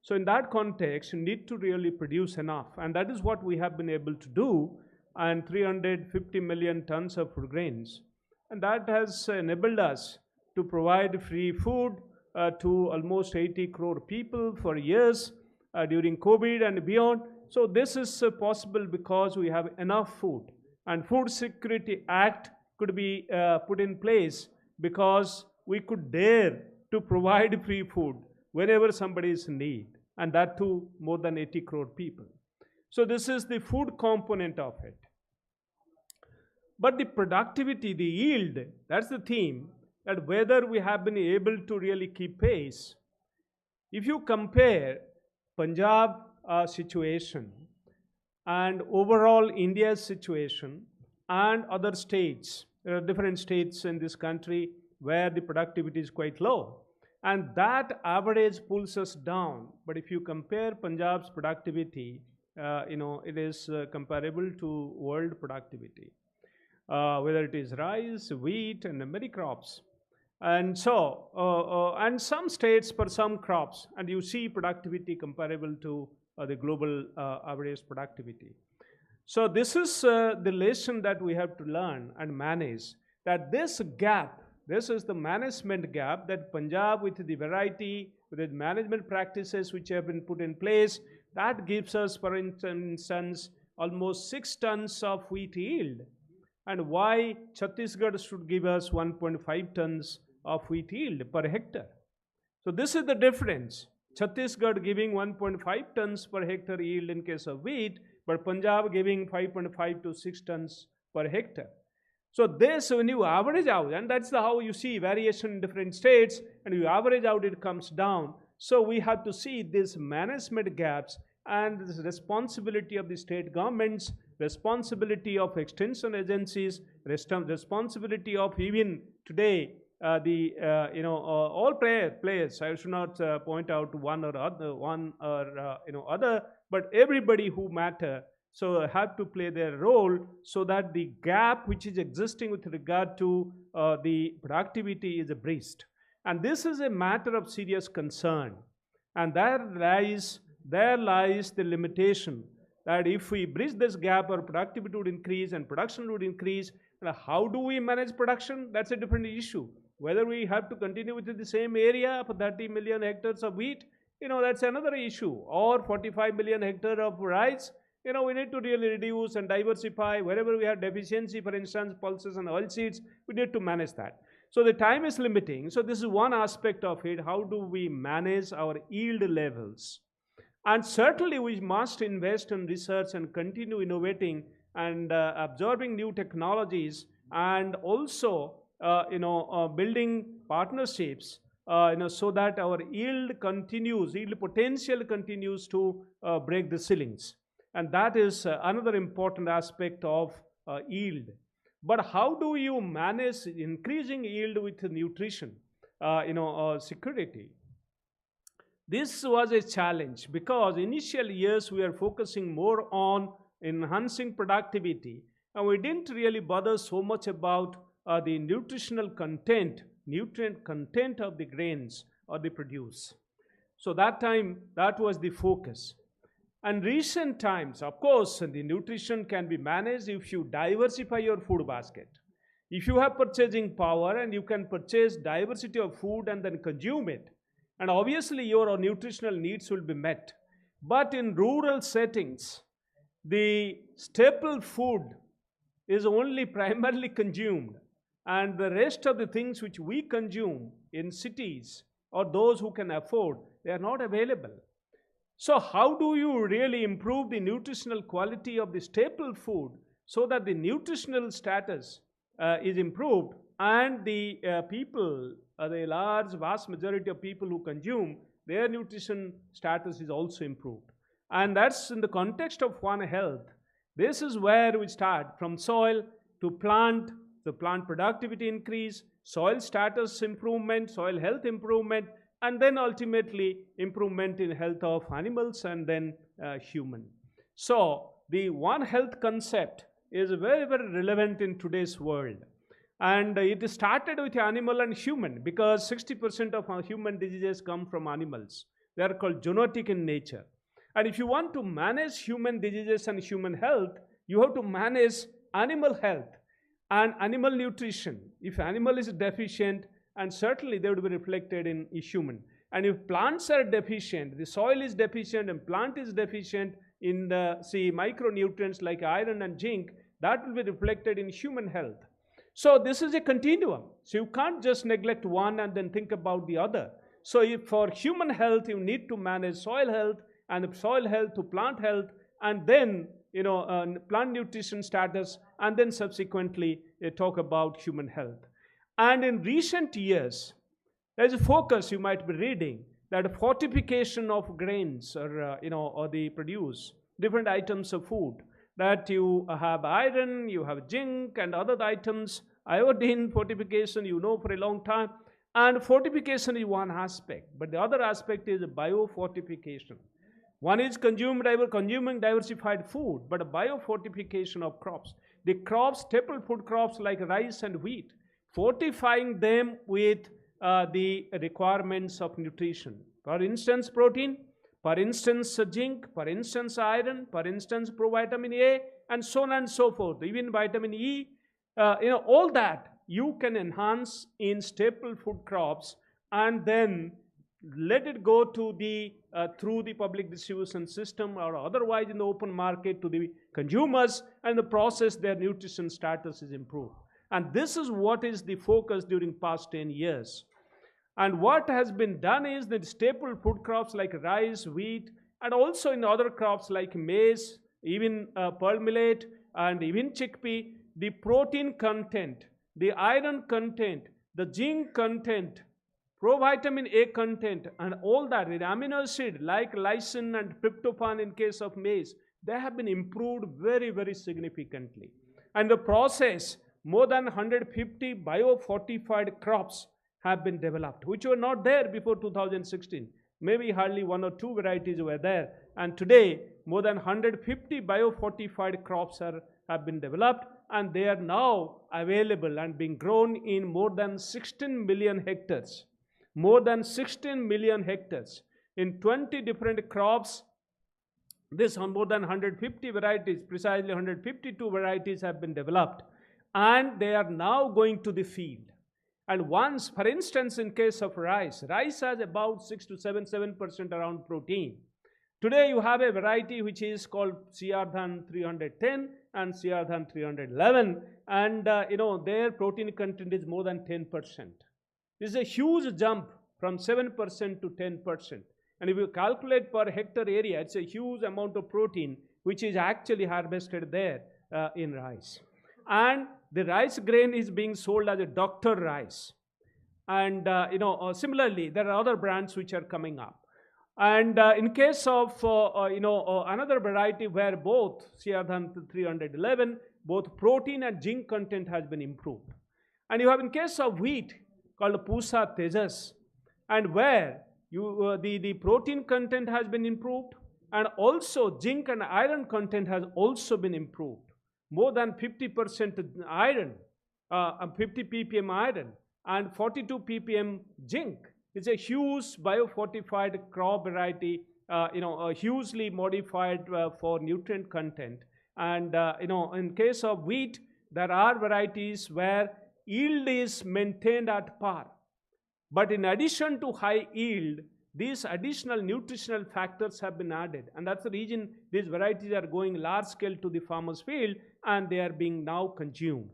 So in that context, you need to really produce enough, and that is what we have been able to do, and 350 million tons of food grains. And that has enabled us to provide free food to almost 80 crore people for years during COVID and beyond. So this is possible because we have enough food. And Food Security Act could be put in place because we could dare to provide free food whenever somebody is in need, and that to more than 80 crore people. So this is the food component of it. But the productivity, the yield, that's the theme, that whether we have been able to really keep pace. If you compare Punjab situation and overall India's situation and other states, there are different states in this country where the productivity is quite low, and that average pulls us down. But if you compare Punjab's productivity, it is comparable to world productivity, whether it is rice, wheat, and many crops. And so, and some states for some crops, and you see productivity comparable to the global average productivity. So this is the lesson that we have to learn and manage, that this gap, this is the management gap that Punjab, with the variety, with the management practices which have been put in place, that gives us, for instance, almost 6 tons of wheat yield. And why Chhattisgarh should give us 1.5 tons of wheat yield per hectare. So this is the difference. Chhattisgarh giving 1.5 tons per hectare yield in case of wheat, but Punjab giving 5.5 to 6 tons per hectare. So this, when you average out, and that's how you see variation in different states, and you average out, it comes down. So we have to see these management gaps and this responsibility of the state governments, responsibility of extension agencies, responsibility of even today all players. I should not point out one or other, but everybody who matter. So have to play their role so that the gap which is existing with regard to the productivity is bridged. And this is a matter of serious concern. And there lies the limitation, that if we bridge this gap, our productivity would increase and production would increase, How do we manage production? That's a different issue. Whether we have to continue with the same area for 30 million hectares of wheat, that's another issue. Or 45 million hectares of rice, we need to really reduce and diversify. Wherever we have deficiency, for instance, pulses and oilseeds, we need to manage that. So the time is limiting. So this is one aspect of it. How do we manage our yield levels? And certainly we must invest in research and continue innovating and absorbing new technologies, and also building partnerships so that our yield potential continues to break the ceilings. And that is another important aspect of yield. But how do you manage increasing yield with nutrition security? This was a challenge because initial years we are focusing more on enhancing productivity, and we didn't really bother so much about the nutrient content of the grains or the produce. So that time, that was the focus. And recent times, of course, the nutrition can be managed if you diversify your food basket. If you have purchasing power and you can purchase diversity of food and then consume it, and obviously your nutritional needs will be met. But in rural settings, the staple food is only primarily consumed, and the rest of the things which we consume in cities or those who can afford, they are not available. So how do you really improve the nutritional quality of the staple food so that the nutritional status is improved, and the the large vast majority of people who consume, their nutrition status is also improved? And that's in the context of One Health. This is where we start from soil to plant, the plant productivity increase, soil status improvement, soil health improvement, and then ultimately improvement in health of animals and then human. So the One Health concept is very, very relevant in today's world. And it started with animal and human, because 60% of our human diseases come from animals. They are called zoonotic in nature. And if you want to manage human diseases and human health, you have to manage animal health and animal nutrition. If animal is deficient, and certainly they would be reflected in human. And if plants are deficient, the soil is deficient and plant is deficient in the micronutrients like iron and zinc, that will be reflected in human health. So this is a continuum. So you can't just neglect one and then think about the other. So if for human health, you need to manage soil health, and soil health to plant health, and then plant nutrition status, and then subsequently talk about human health. And in recent years, there's a focus, you might be reading, that fortification of grains or the produce, different items of food, that you have iron, you have zinc and other items, iodine fortification, for a long time. And fortification is one aspect, but the other aspect is biofortification. One is consuming diversified food, but a biofortification of crops. The crops, staple food crops like rice and wheat, fortifying them with the requirements of nutrition. For instance, protein, for instance, zinc, for instance, iron, for instance, provitamin A, and so on and so forth. Even vitamin E, all that you can enhance in staple food crops, and then let it go to the through the public distribution system or otherwise in the open market to the consumers, and the process their nutrition status is improved. And this is what is the focus during past 10 years. And what has been done is that staple food crops like rice, wheat, and also in other crops like maize, even pearl millet, and even chickpea, the protein content, the iron content, the zinc content, provitamin A content, and all that, the amino acid like lysine and tryptophan in case of maize, they have been improved very, very significantly. And the process, more than 150 biofortified crops have been developed, which were not there before 2016. Maybe hardly one or two varieties were there. And today, more than 150 biofortified crops have been developed, and they are now available and being grown in more than 16 million hectares. More than 16 million hectares in 20 different crops. This on more than 150 varieties, precisely 152 varieties have been developed. and they are now going to the field. And once, for instance, in case of rice, rice has about 6 to 7% around protein. Today you have a variety which is called CR 310 and CR 311, and their protein content is more than 10%. This is a huge jump from 7% to 10%. And if you calculate per hectare area, it's a huge amount of protein which is actually harvested there in rice. And the rice grain is being sold as a doctor rice. And similarly, there are other brands which are coming up. And in case of another variety where both CR 311, both protein and zinc content has been improved. And you have in case of wheat called Pusa Tejas, and where the protein content has been improved, and also zinc and iron content has also been improved. More than 50% iron, 50 ppm iron, and 42 ppm zinc. It's a huge biofortified crop variety, hugely modified for nutrient content. And in case of wheat, there are varieties where yield is maintained at par. But in addition to high yield, these additional nutritional factors have been added. And that's the reason these varieties are going large scale to the farmer's field and they are being now consumed.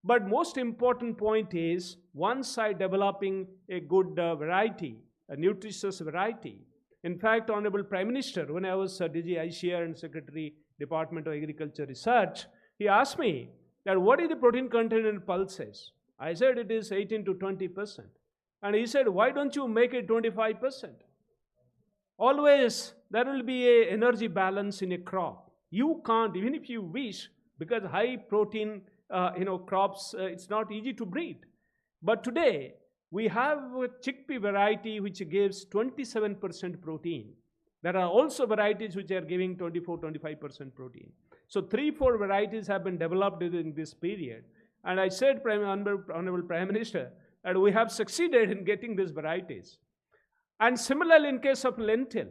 But most important point is, once I developing a good variety, a nutritious variety. In fact, Honorable Prime Minister, when I was DG ICR and Secretary, Department of Agriculture Research, he asked me that what is the protein content in pulses? I said it is 18 to 20%. And he said, why don't you make it 25%? Always there will be an energy balance in a crop. You can't, even if you wish, because high protein crops, it's not easy to breed. But today, we have a chickpea variety which gives 27% protein. There are also varieties which are giving 24-25% protein. So 3-4 varieties have been developed in this period. And I said, Honorable Prime Minister, and we have succeeded in getting these varieties. And similarly, in case of lentil,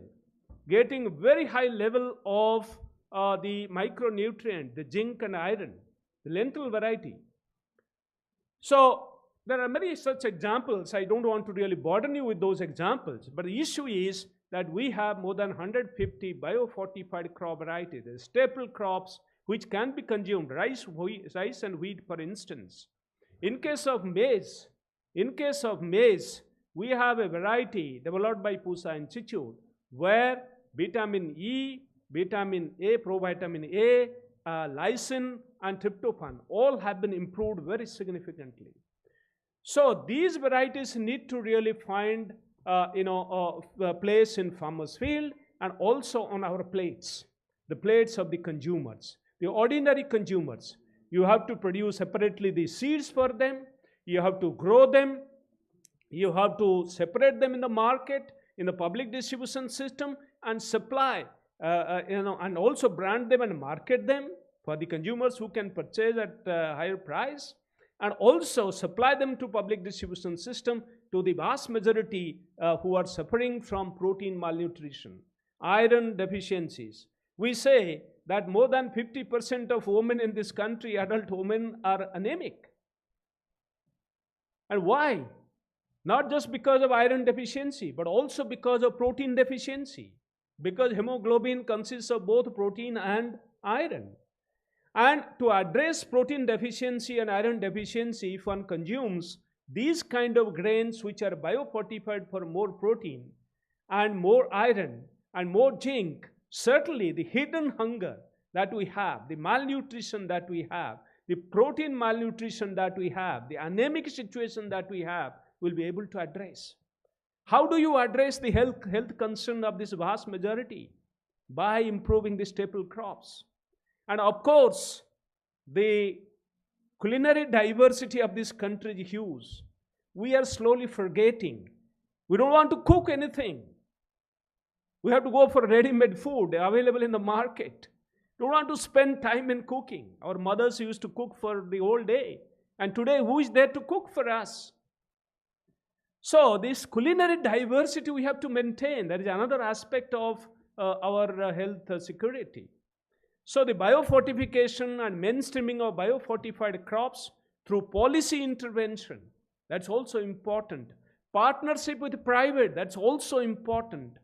getting very high level of the micronutrient, the zinc and iron, the lentil variety. So there are many such examples. I don't want to really burden you with those examples, but the issue is that we have more than 150 biofortified crop varieties, the staple crops which can be consumed, rice and wheat, for instance. In case of maize, we have a variety developed by Pusa Institute where vitamin E, vitamin A, provitamin A, lysine and tryptophan all have been improved very significantly. So these varieties need to really find a place in farmers' field and also on our plates, the plates of the consumers, the ordinary consumers. You have to produce separately the seeds for them. You have to grow them. You have to separate them in the market, in the public distribution system, and supply, and also brand them and market them for the consumers who can purchase at a higher price, and also supply them to public distribution system to the vast majority who are suffering from protein malnutrition, iron deficiencies. We say that more than 50% of women in this country, adult women, are anemic. And why? Not just because of iron deficiency, but also because of protein deficiency. Because hemoglobin consists of both protein and iron. And to address protein deficiency and iron deficiency, if one consumes these kind of grains which are biofortified for more protein and more iron and more zinc, certainly the hidden hunger that we have, the malnutrition that we have, the protein malnutrition that we have, the anemic situation that we have, will be able to address. How do you address the health concern of this vast majority? By improving the staple crops. And of course, the culinary diversity of this country is huge. We are slowly forgetting. We don't want to cook anything. We have to go for ready-made food available in the market. We don't want to spend time in cooking. Our mothers used to cook for the whole day. And today, who is there to cook for us? So this culinary diversity we have to maintain. That is another aspect of our health security. So the biofortification and mainstreaming of biofortified crops through policy intervention, that's also important. Partnership with private, that's also important.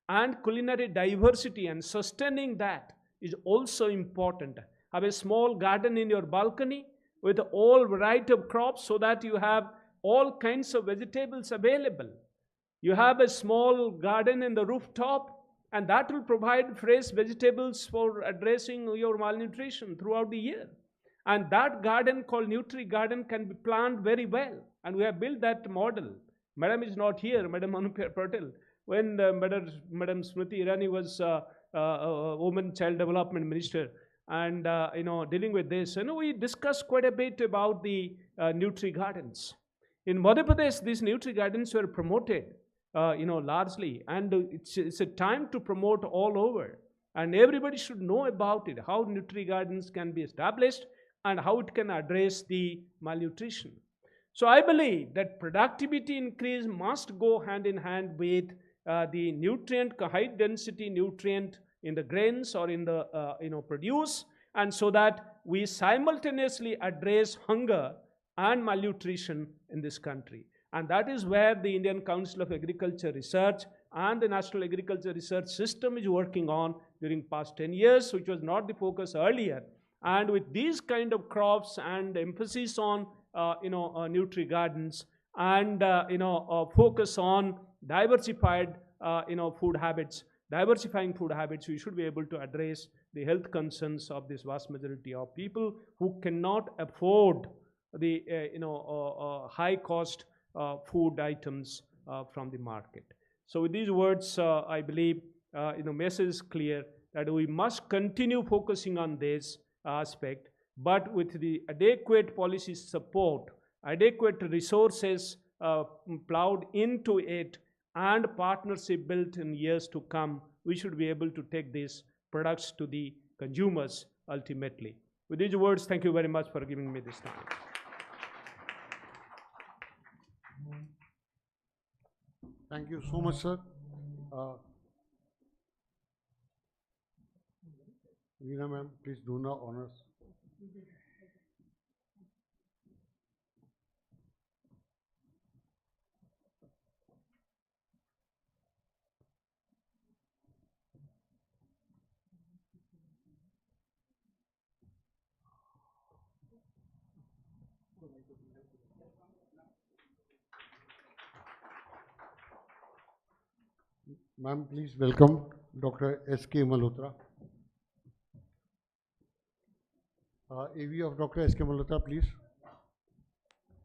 And culinary diversity and sustaining that is also important. Have a small garden in your balcony with all variety of crops so that you have all kinds of vegetables available. You have a small garden in the rooftop, and that will provide fresh vegetables for addressing your malnutrition throughout the year. And that garden called Nutri Garden can be planned very well. And we have built that model. Madam is not here, Madam Anupriya Patel. When Madam Smriti Irani was Women Child Development Minister, and dealing with this, we discussed quite a bit about the Nutri Gardens. In Madhya Pradesh, these Nutri Gardens were promoted, largely, and it's a time to promote all over. And everybody should know about it, how Nutri Gardens can be established and how it can address the malnutrition. So I believe that productivity increase must go hand in hand with the nutrient, high density nutrient in the grains or in the produce, and so that we simultaneously address hunger and malnutrition in this country. And that is where the Indian Council of Agriculture Research and the National Agriculture Research System is working on during past 10 years, which was not the focus earlier. And with these kind of crops and emphasis on Nutri Gardens and focus on diversified food habits, diversifying food habits, we should be able to address the health concerns of this vast majority of people who cannot afford the high cost food items from the market. So with these words, I believe message is clear that we must continue focusing on this aspect, but with the adequate policy support, adequate resources plowed into it, and partnership built in years to come, we should be able to take these products to the consumers ultimately. With these words, thank you very much for giving me this time. Thank you so much, sir. Veena ma'am, please do the honors. Ma'am, please welcome Dr. S.K. Malhotra. AV of Dr. S.K. Malhotra, please.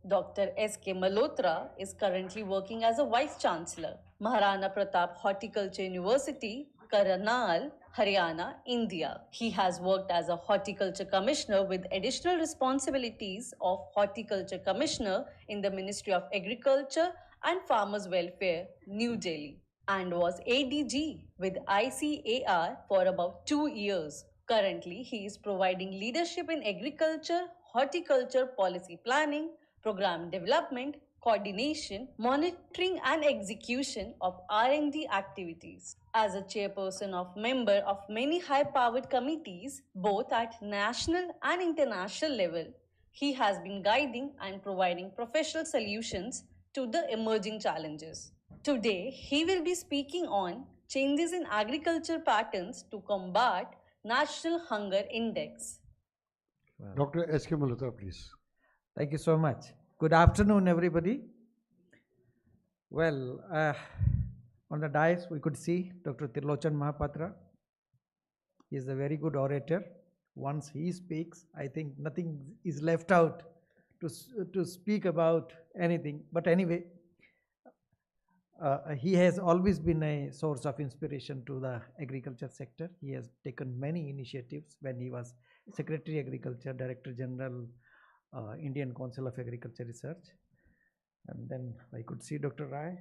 Dr. S.K. Malhotra is currently working as a Vice Chancellor, Maharana Pratap Horticulture University, Karnal, Haryana, India. He has worked as a Horticulture Commissioner with additional responsibilities of Horticulture Commissioner in the Ministry of Agriculture and Farmers Welfare, New Delhi, and was ADG with ICAR for about 2 years. Currently, he is providing leadership in agriculture, horticulture policy planning, program development, coordination, monitoring and execution of R&D activities. As a chairperson of member of many high-powered committees, both at national and international level, he has been guiding and providing professional solutions to the emerging challenges. Today, he will be speaking on changes in agriculture patterns to combat National Hunger Index. Dr. S.K. Malhotra, please. Thank you so much. Good afternoon, everybody. Well, on the dais, we could see Dr. Tirlochan Mahapatra. He is a very good orator. Once he speaks, I think nothing is left out to speak about anything. But anyway, he has always been a source of inspiration to the agriculture sector. He has taken many initiatives when he was Secretary Agriculture, Director General, Indian Council of Agriculture Research. And then I could see Dr. Rai.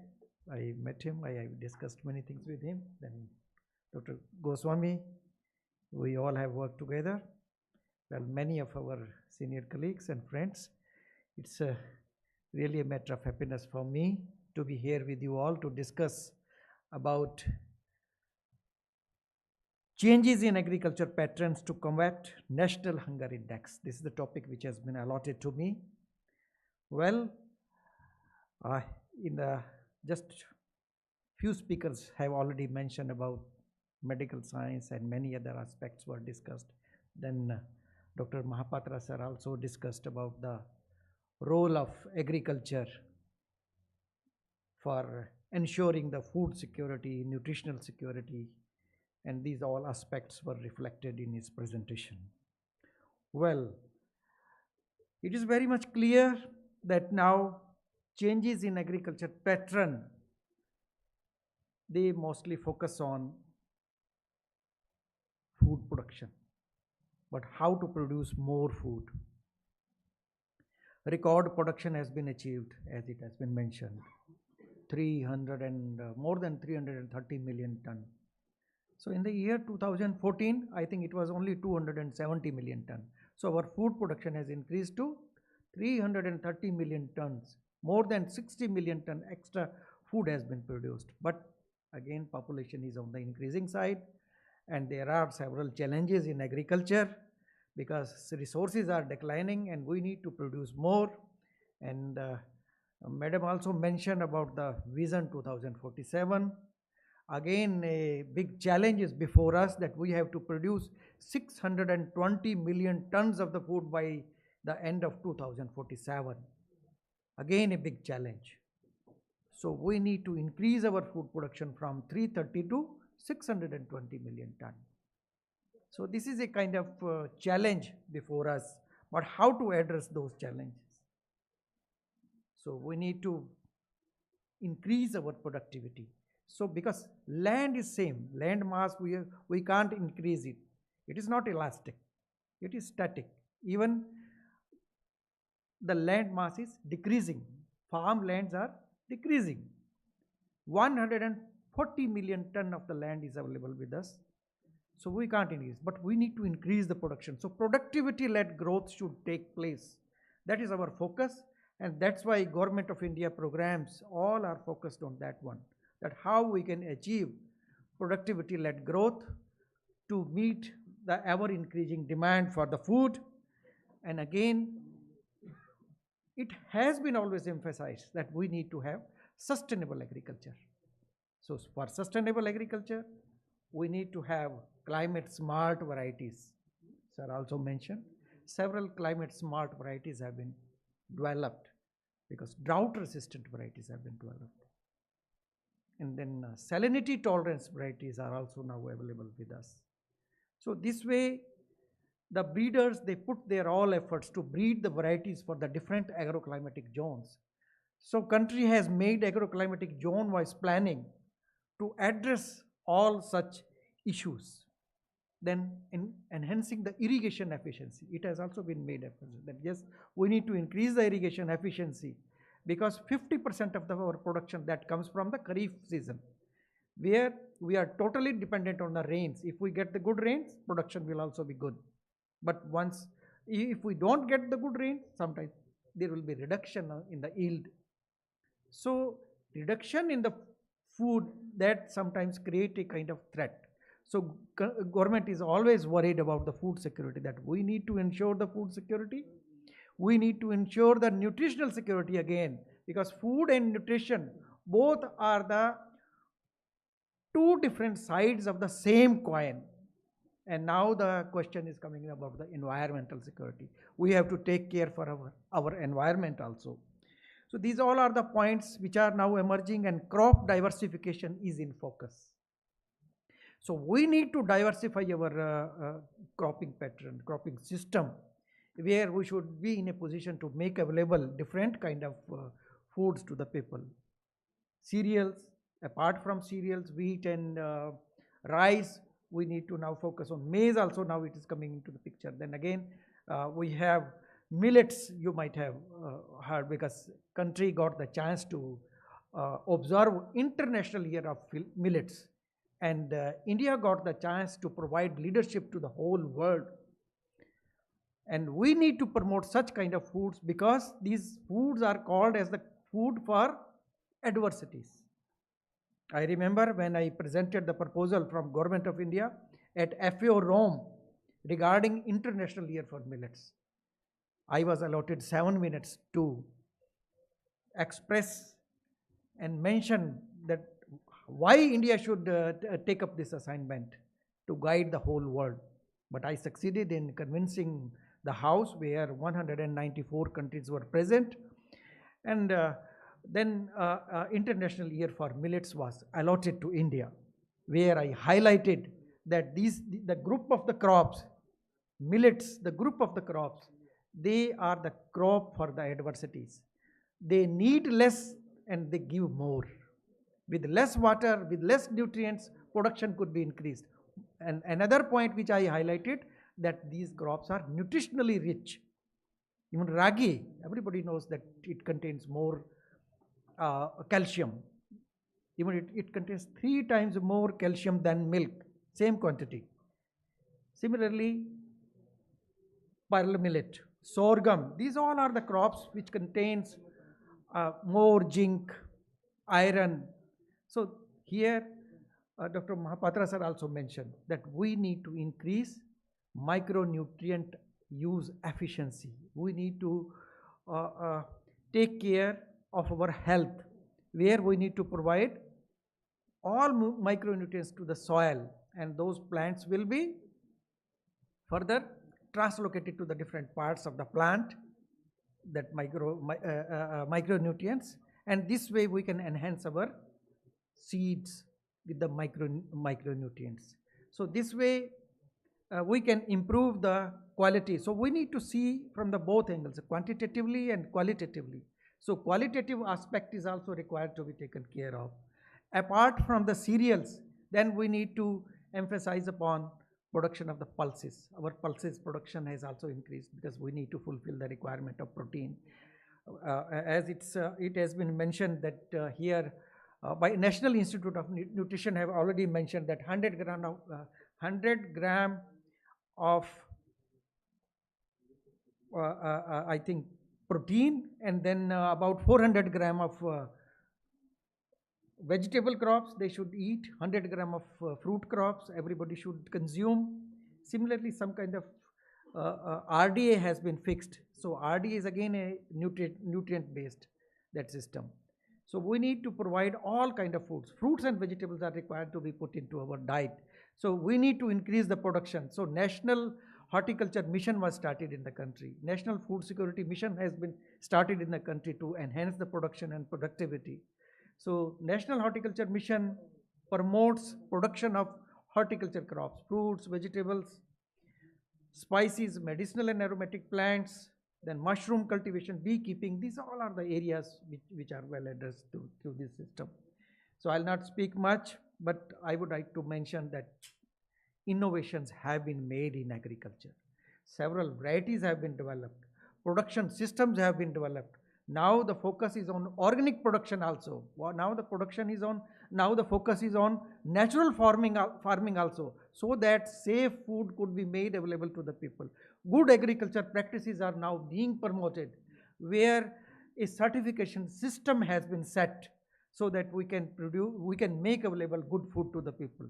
I met him. I discussed many things with him. Then Dr. Goswami, we all have worked together. Well, many of our senior colleagues and friends. It's really a matter of happiness for me to be here with you all to discuss about Changes in agriculture patterns to combat National Hunger Index. This is the topic which has been allotted to me. Well, in the just few speakers have already mentioned about medical science and many other aspects were discussed. Then Dr. Mahapatra sir also discussed about the role of agriculture for ensuring the food security, nutritional security, and these all aspects were reflected in his presentation. Well, it is very much clear that now changes in agriculture pattern, they mostly focus on food production, but how to produce more food. Record production has been achieved, as it has been mentioned, more than 330 million ton. So in the year 2014, I think it was only 270 million ton. So our food production has increased to 330 million tons. More than 60 million ton extra food has been produced. But again, population is on the increasing side, and there are several challenges in agriculture because resources are declining and we need to produce more. And Madam also mentioned about the Vision 2047. Again, a big challenge is before us that we have to produce 620 million tons of the food by the end of 2047. Again, a big challenge. So we need to increase our food production from 330 to 620 million ton. So this is a kind of challenge before us, but how to address those challenges? So we need to increase our productivity. So because land is same, land mass, we can't increase it. It is not elastic, it is static. Even the land mass is decreasing. Farm lands are decreasing. 140 million ton of the land is available with us. So we can't increase, but we need to increase the production. So productivity-led growth should take place. That is our focus, and that's why Government of India programs all are focused on that one, that how we can achieve productivity-led growth to meet the ever-increasing demand for the food. And again, it has been always emphasized that we need to have sustainable agriculture. So for sustainable agriculture, we need to have climate smart varieties. Sir also mentioned several climate smart varieties have been developed because drought resistant varieties have been developed. And then salinity tolerance varieties are also now available with us. So this way, the breeders, they put their all efforts to breed the varieties for the different agroclimatic zones. So country has made agroclimatic zone-wise planning to address all such issues. Then in enhancing the irrigation efficiency, it has also been made that yes, we need to increase the irrigation efficiency because 50% of our production that comes from the Kharif season, where we are totally dependent on the rains. If we get the good rains, production will also be good. But if we don't get the good rain, sometimes there will be reduction in the yield. So reduction in the food, that sometimes create a kind of threat. So government is always worried about the food security, that we need to ensure the food security. We need to ensure the nutritional security again, because food and nutrition both are the two different sides of the same coin. And now the question is coming about the environmental security. We have to take care for our environment also. So these all are the points which are now emerging, and crop diversification is in focus. So we need to diversify our cropping pattern, cropping system, where we should be in a position to make available different kind of foods to the people. Cereals, apart from cereals, wheat and rice, we need to now focus on maize also. Now it is coming into the picture. Then again, we have millets. You might have heard, because country got the chance to observe International Year of Millets, and India got the chance to provide leadership to the whole world. And we need to promote such kind of foods, because these foods are called as the food for adversities. I remember when I presented the proposal from Government of India, at FAO Rome regarding International Year for Millets. I was allotted 7 minutes to express and mention that why India should take up this assignment to guide the whole world. But I succeeded in convincing the House, where 194 countries were present, and then International Year for Millets was allotted to India, where I highlighted that the group of the crops, millets, the group of the crops, they are the crop for the adversities. They need less and they give more. With less water, with less nutrients, production could be increased. And another point which I highlighted, that these crops are nutritionally rich. Even ragi, everybody knows that it contains more calcium. Even it contains 3 times more calcium than milk, same quantity. Similarly, pearl millet, sorghum, these all are the crops which contains more zinc, iron. So here Dr. Mahapatra sir also mentioned that we need to increase micronutrient use efficiency. We need to take care of our health, where we need to provide all micronutrients to the soil, and those plants will be further translocated to the different parts of the plant, that micronutrients, and this way we can enhance our seeds with the micronutrients. So this way we can improve the quality. So we need to see from the both angles, quantitatively and qualitatively. So qualitative aspect is also required to be taken care of. Apart from the cereals, then we need to emphasize upon production of the pulses. Our pulses production has also increased because we need to fulfill the requirement of protein. As it has been mentioned that here by National Institute of Nutrition have already mentioned that 100 gram of I think protein, and then about 400 gram of vegetable crops they should eat, 100 gram of fruit crops everybody should consume. Similarly, some kind of RDA has been fixed. So RDA is again a nutrient based that system. So we need to provide all kind of foods. Fruits and vegetables are required to be put into our diet. So we need to increase the production. So National Horticulture Mission was started in the country. National Food Security Mission has been started in the country to enhance the production and productivity. So National Horticulture Mission promotes production of horticulture crops, fruits, vegetables, spices, medicinal and aromatic plants, then mushroom cultivation, beekeeping. These all are the areas which are well addressed through this system. So I'll not speak much, but I would like to mention that innovations have been made in agriculture. Several varieties have been developed. Production systems have been developed. Now the focus is on organic production also. Now the focus is on natural farming also, so that safe food could be made available to the people. Good agriculture practices are now being promoted, where a certification system has been set so that we can make available good food to the people.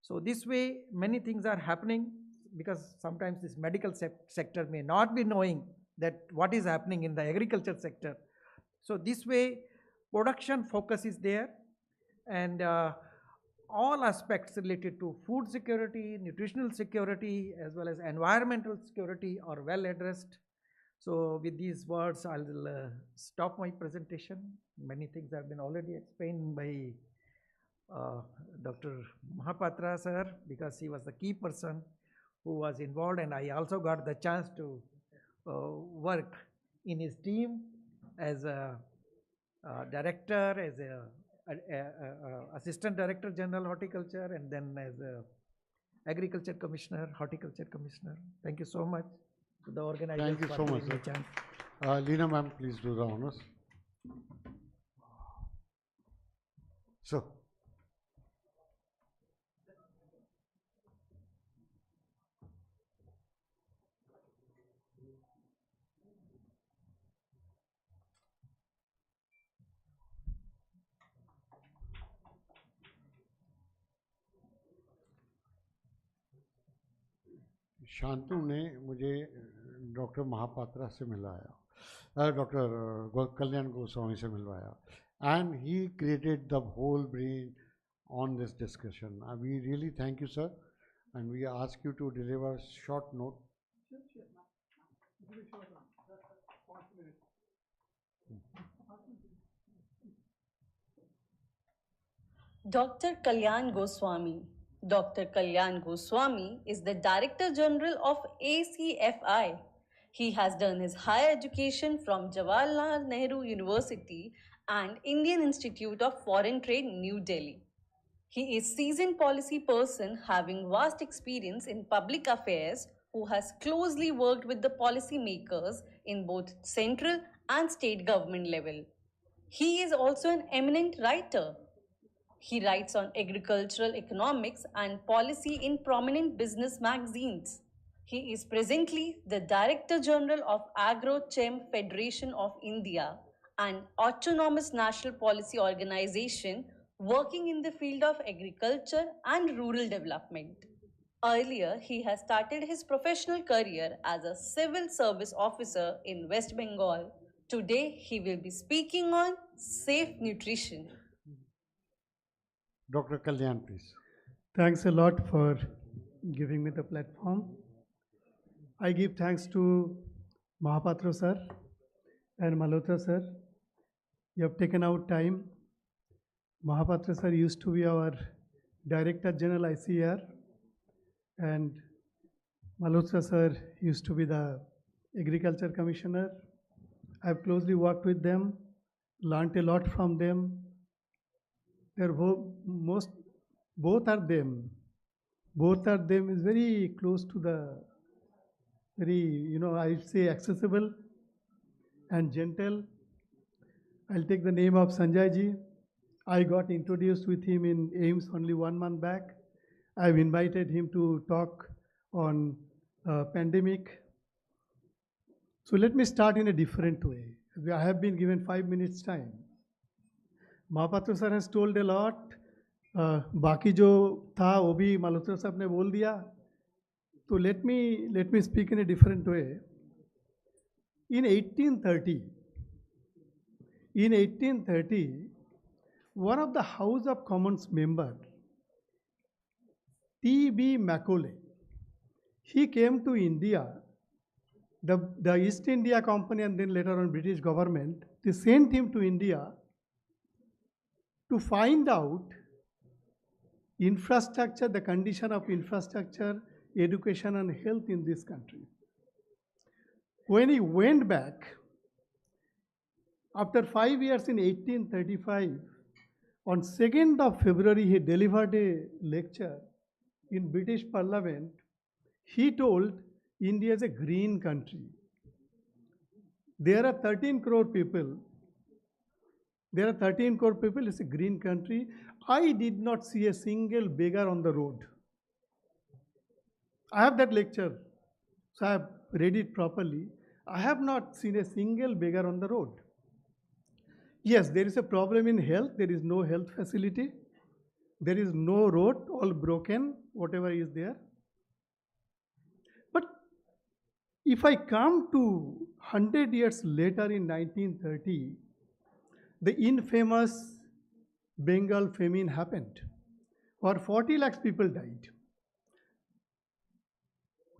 So this way many things are happening, because sometimes this medical sector may not be knowing that what is happening in the agriculture sector. So this way production focus is there, and all aspects related to food security, nutritional security, as well as environmental security are well addressed. So with these words, I'll stop my presentation. Many things have been already explained by Dr. Mahapatra sir, because he was the key person who was involved, and I also got the chance to work in his team as a director, as a assistant director general horticulture, and then as a agriculture commissioner, horticulture commissioner. Thank you so much to the organizers. Thank you so much, sir. Leena ma'am, please do the honors. So. शांतु ने मुझे doctor Mohapatra से मिलवाया, doctor कल्याण गोस्वामी से मिलवाया, and he created the whole brain on this discussion. We really thank you, sir, and we ask you to deliver short note. Dr. Kalyan Goswami. Dr. Kalyan Goswami is the Director General of ACFI. He has done his higher education from Jawaharlal Nehru University and Indian Institute of Foreign Trade, New Delhi. He is seasoned policy person having vast experience in public affairs who has closely worked with the policy makers in both central and state government level. He is also an eminent writer. He writes on agricultural economics and policy in prominent business magazines. He is presently the Director General of Agro-Chem Federation of India, an autonomous national policy organization working in the field of agriculture and rural development. Earlier, he has started his professional career as a civil service officer in West Bengal. Today, he will be speaking on safe nutrition. Dr. Kalyan, please. Thanks a lot for giving me the platform. I give thanks to Mahapatra sir and Malhotra sir. You have taken out time. Mahapatra sir used to be our Director General ICAR, and Malhotra sir used to be the Agriculture Commissioner. I have closely worked with them, learnt a lot from them. They're both are them is very close to the very, I'd say accessible and gentle. I'll take the name of Sanjay ji. I got introduced with him in AIMS only 1 month back. I've invited him to talk on pandemic. So let me start in a different way. I have been given 5 minutes time. Mahapatra sir has told a lot. बाकी जो था वो भी मल्होत्रा साहब ने बोल दिया. So let me speak in a different way. In 1830, one of the House of Commons member, T.B. Macaulay, he came to India. The East India Company and then later on British government, they sent him to India to find out infrastructure, the condition of infrastructure, education and health in this country. When he went back, after 5 years in 1835, on 2nd of February, he delivered a lecture in British Parliament. He told India is a green country. There are 13 crore people. It's a green country. I did not see a single beggar on the road. I have that lecture, so I have read it properly. I have not seen a single beggar on the road. Yes, there is a problem in health. There is no health facility. There is no road, all broken, whatever is there. But if I come to 100 years later in 1930, the infamous Bengal famine happened, where 40 lakhs people died.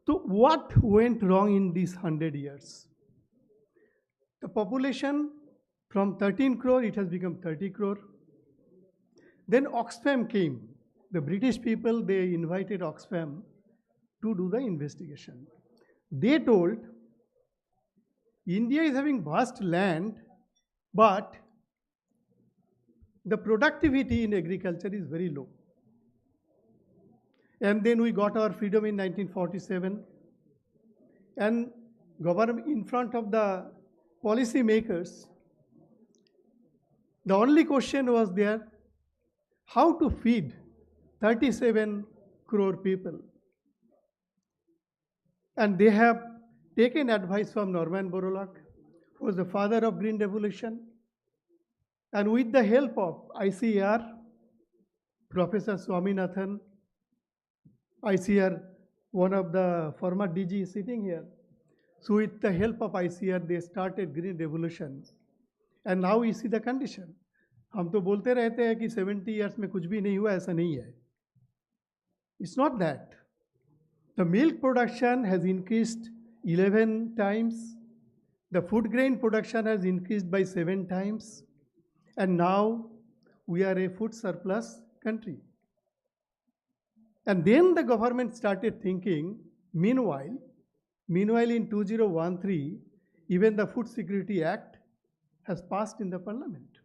So what went wrong in these 100 years? The population from 13 crore, it has become 30 crore. Then Oxfam came. The British people, they invited Oxfam to do the investigation. They told India is having vast land, but the productivity in agriculture is very low. And then we got our freedom in 1947. And government, in front of the policy makers, the only question was there, how to feed 37 crore people. And they have taken advice from Norman Borlaug, who was the father of Green Revolution. And with the help of ICAR, Professor Swaminathan, ICAR one of the former DG is sitting here. So with the help of ICR, they started green revolution. And now you see the condition. हम तो बोलते रहते हैं कि 70 years में कुछ भी नहीं हुआ, ऐसा नहीं है. It's not that. The milk production has increased 11 times. The food grain production has increased by 7 times. And now we are a food surplus country. And then the government started thinking, meanwhile in 2013, even the Food Security Act has passed in the parliament.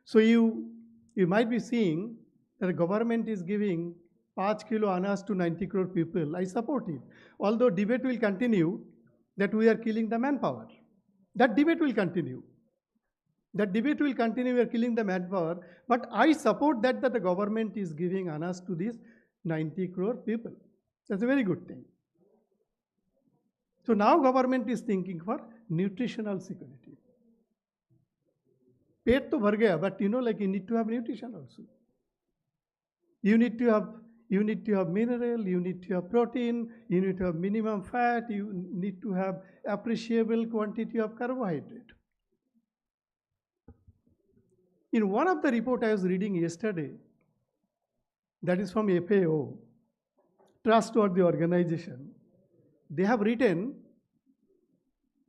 So you might be seeing that the government is giving 5 kilo anas to 90 crore people. I support it. Although debate will continue that we are killing the manpower. That debate will continue. That debate will continue, we are killing the manpower. But I support that the government is giving anas to these 90 crore people. That's a very good thing. So now government is thinking for nutritional security. Pet to bhar gaya, but you know, like you need to have nutrition also. You need to have mineral, you need to have protein, you need to have minimum fat, you need to have appreciable quantity of carbohydrate. In one of the report I was reading yesterday, that is from FAO, trustworthy organization, they have written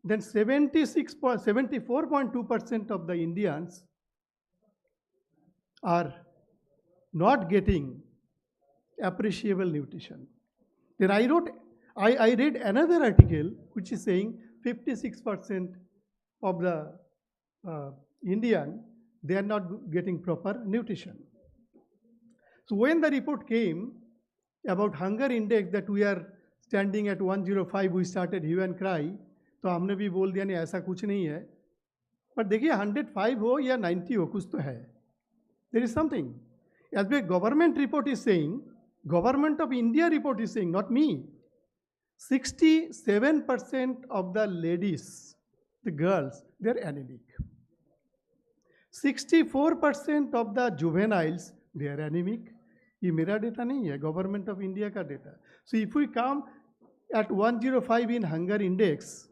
that 74.2% of the Indians are not getting appreciable nutrition. Then I read another article which is saying 56% of the Indian, they are not getting proper nutrition. So when the report came about hunger index that we are standing at 105, we started hue and cry. तो हमने भी बोल दिया नहीं ऐसा कुछ नहीं है. पर देखिए 105 हो या 90 हो कुछ तो है. There is something. As the government report is saying, government of India report is saying, not me, 67% of the ladies, the girls, they are anemic. 64% of the juveniles, they are anemic. ये मेरा data नहीं है, government of India का data. So if we come at 105 in hunger index,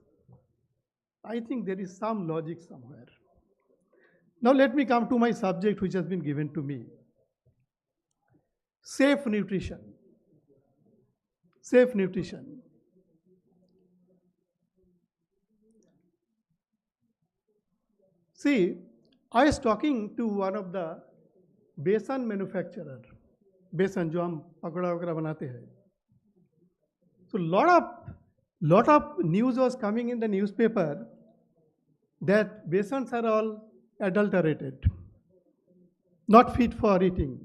I think there is some logic somewhere. Now let me come to my subject which has been given to me. Safe nutrition. Safe nutrition. See, I was talking to one of the besan manufacturer. बेसन जो हम पकौड़ा वगैरह बनाते हैं. So lot of news was coming in the newspaper that besans are all adulterated, not fit for eating.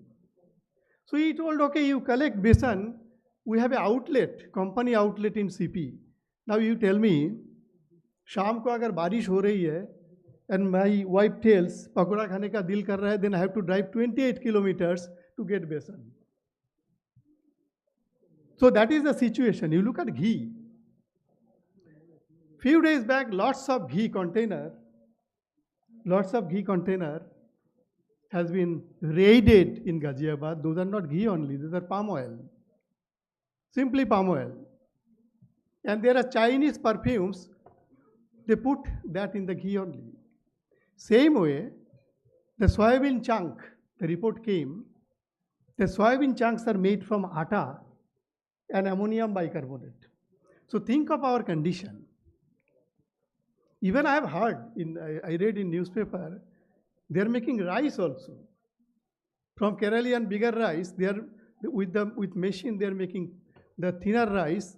So he told, okay, you collect besan, we have an outlet, company outlet in CP. Now you tell me, शाम को अगर बारिश हो रही है and my wife tells pakora खाने का दिल कर रहा है, then I have to drive 28 kilometers to get besan. So that is the situation. You look at ghee. Few days back, lots of ghee container has been raided in Ghaziabad. Those are not ghee only, those are palm oil. Simply palm oil. And there are Chinese perfumes, they put that in the ghee only. Same way, the soybean chunk, the report came, the soybean chunks are made from atta and ammonium bicarbonate. So think of our condition. Even I have heard, I read in newspaper, they are making rice also. From Keralian bigger rice, they are with machine they are making the thinner rice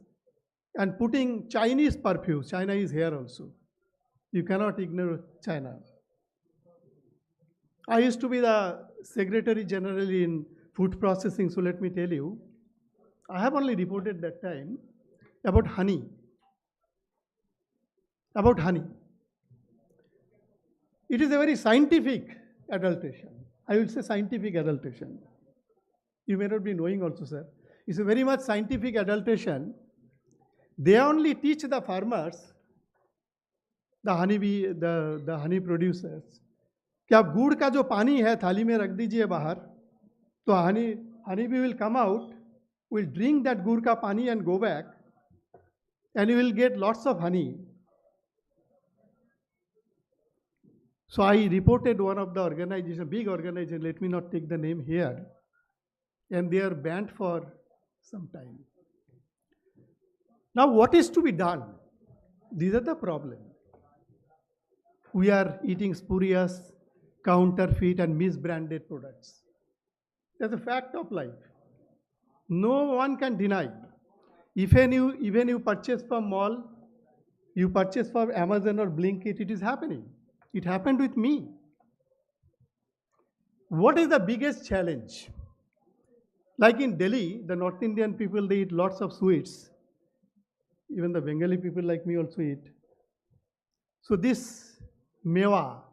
and putting Chinese perfumes. China is here also. You cannot ignore China. I used to be the Secretary General in food processing, so let me tell you, I have only reported that time about honey. About honey. It is a very scientific adulteration. I will say scientific adulteration. You may not be knowing also, sir. It's a very much scientific adulteration. They only teach the farmers, the honeybee, the honey producers, कि आप गुड़ का जो पानी है थाली में रख दीजिए बाहर, तो honeybee will come out will drink that gur ka pani and go back, and you will get lots of honey. So I reported one of the organization, big organization, let me not take the name here, and they are banned for some time. Now what is to be done? These are the problem. We are eating spurious, counterfeit and misbranded products. That's a fact of life. No one can deny. Even you purchase from mall, you purchase from Amazon or Blinkit, it is happening. It happened with me. What is the biggest challenge? Like in Delhi, the North Indian people, they eat lots of sweets. Even the Bengali people like me also eat. So this mewa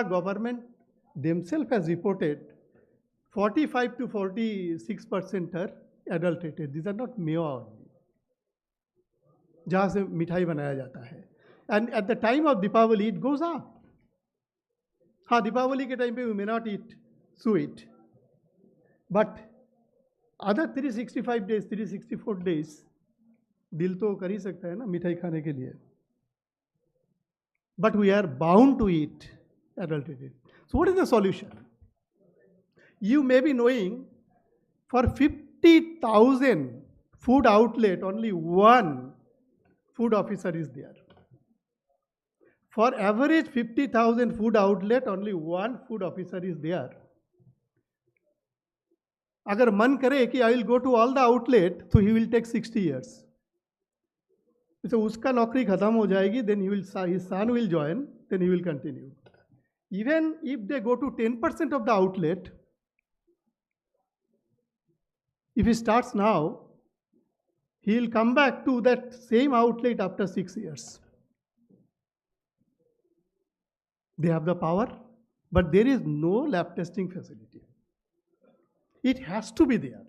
government themselves has reported 45 to 46% are adulterated. These are not mewa only. जहाँ से मिठाई बनाया जाता है. And at the time of Deepavali, it goes up. हाँ, दीपावली के time पे we may not eat sweet, but other 365 days, 364 days, दिल तो कर ही सकता है ना मिठाई खाने के लिए. But we are bound to eat adulterated. So what is the solution? You may be knowing for 50,000 food outlet, only one food officer is there. For average 50,000 food outlet, only one food officer is there. अगर मन करे कि I will go to all the outlet, so he will take 60 years. So उसका नौकरी खत्म हो जाएगी, then his son will join, then he will continue. Even if they go to 10% of the outlet, if he starts now, he will come back to that same outlet after 6 years. They have the power, but there is no lab testing facility. It has to be there.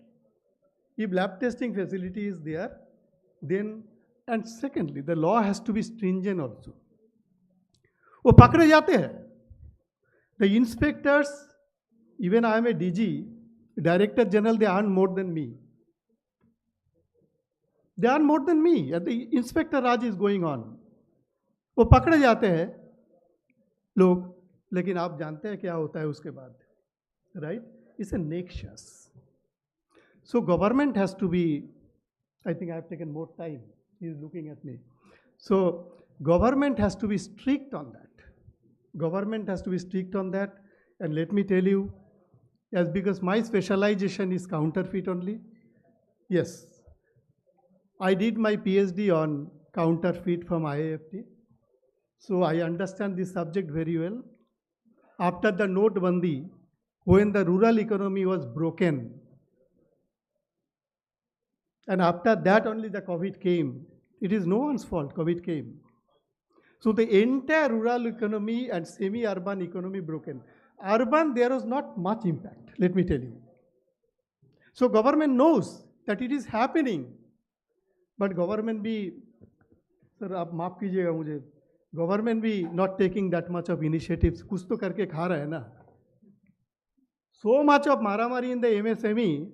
If lab testing facility is there, then, and secondly, the law has to be stringent also. वो पकड़े जाते हैं. The inspectors, even I am a DG, Director General, they earn more than me. They earn more than me. And the Inspector Raj is going on. वो पकड़े जाते हैं लोग, लेकिन आप जानते हैं क्या होता है उसके बाद, right? It's a nexus. So government has to be, I think I have taken more time. He is looking at me. So government has to be strict on that. Government has to be strict on that. And let me tell you, as because my specialization is counterfeit only. Yes, I did my PhD on counterfeit from IIFT. So I understand this subject very well. After the Notebandi, when the rural economy was broken, and after that only the COVID came. It is no one's fault, COVID came. So the entire rural economy and semi-urban economy broken. Urban, there was not much impact, let me tell you. So government knows that it is happening. But government be, sir, आप माफ कीजिएगा मुझे, government be not taking that much of initiatives. कुछ तो करके खा रहा है ना. So much of maramari in the MSME,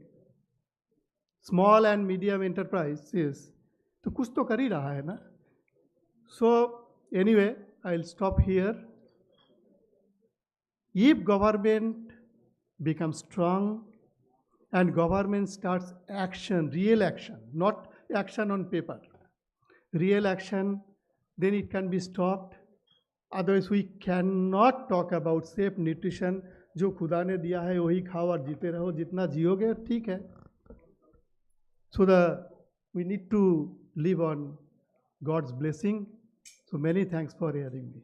small and medium enterprises, तो कुछ तो कर ही रहा है ना. So anyway, I'll stop here. If government becomes strong and government starts action, real action, not action on paper, real action, then it can be stopped. Otherwise, we cannot talk about safe nutrition. जो खुदा ने दिया है वही खाओ और जीते रहो, जितना जियोगे ठीक है. So we need to live on God's blessing. So many thanks for hearing me.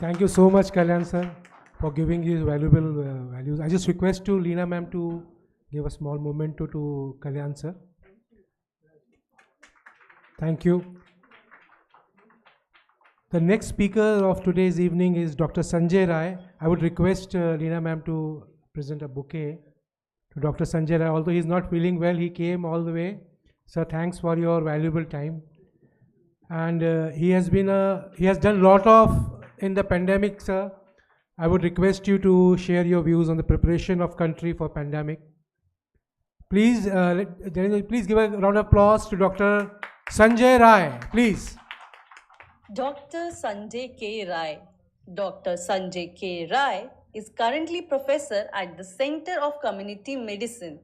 Thank you so much, Kalyan sir, for giving these valuable values. I just request to Leena ma'am to give a small memento to Kalyan sir. Thank you. The next speaker of today's evening is Dr. Sanjay Rai. I would request Leena ma'am to present a bouquet to Dr. Sanjay Rai. Although he is not feeling well, he came all the way. Sir, thanks for your valuable time. And he has done a lot of in the pandemic, sir. I would request you to share your views on the preparation of country for pandemic. Please, please give a round of applause to Dr. Sanjay Rai, please. Dr. Sanjay K. Rai. Dr. Sanjay K. Rai is currently professor at the Center of Community Medicine,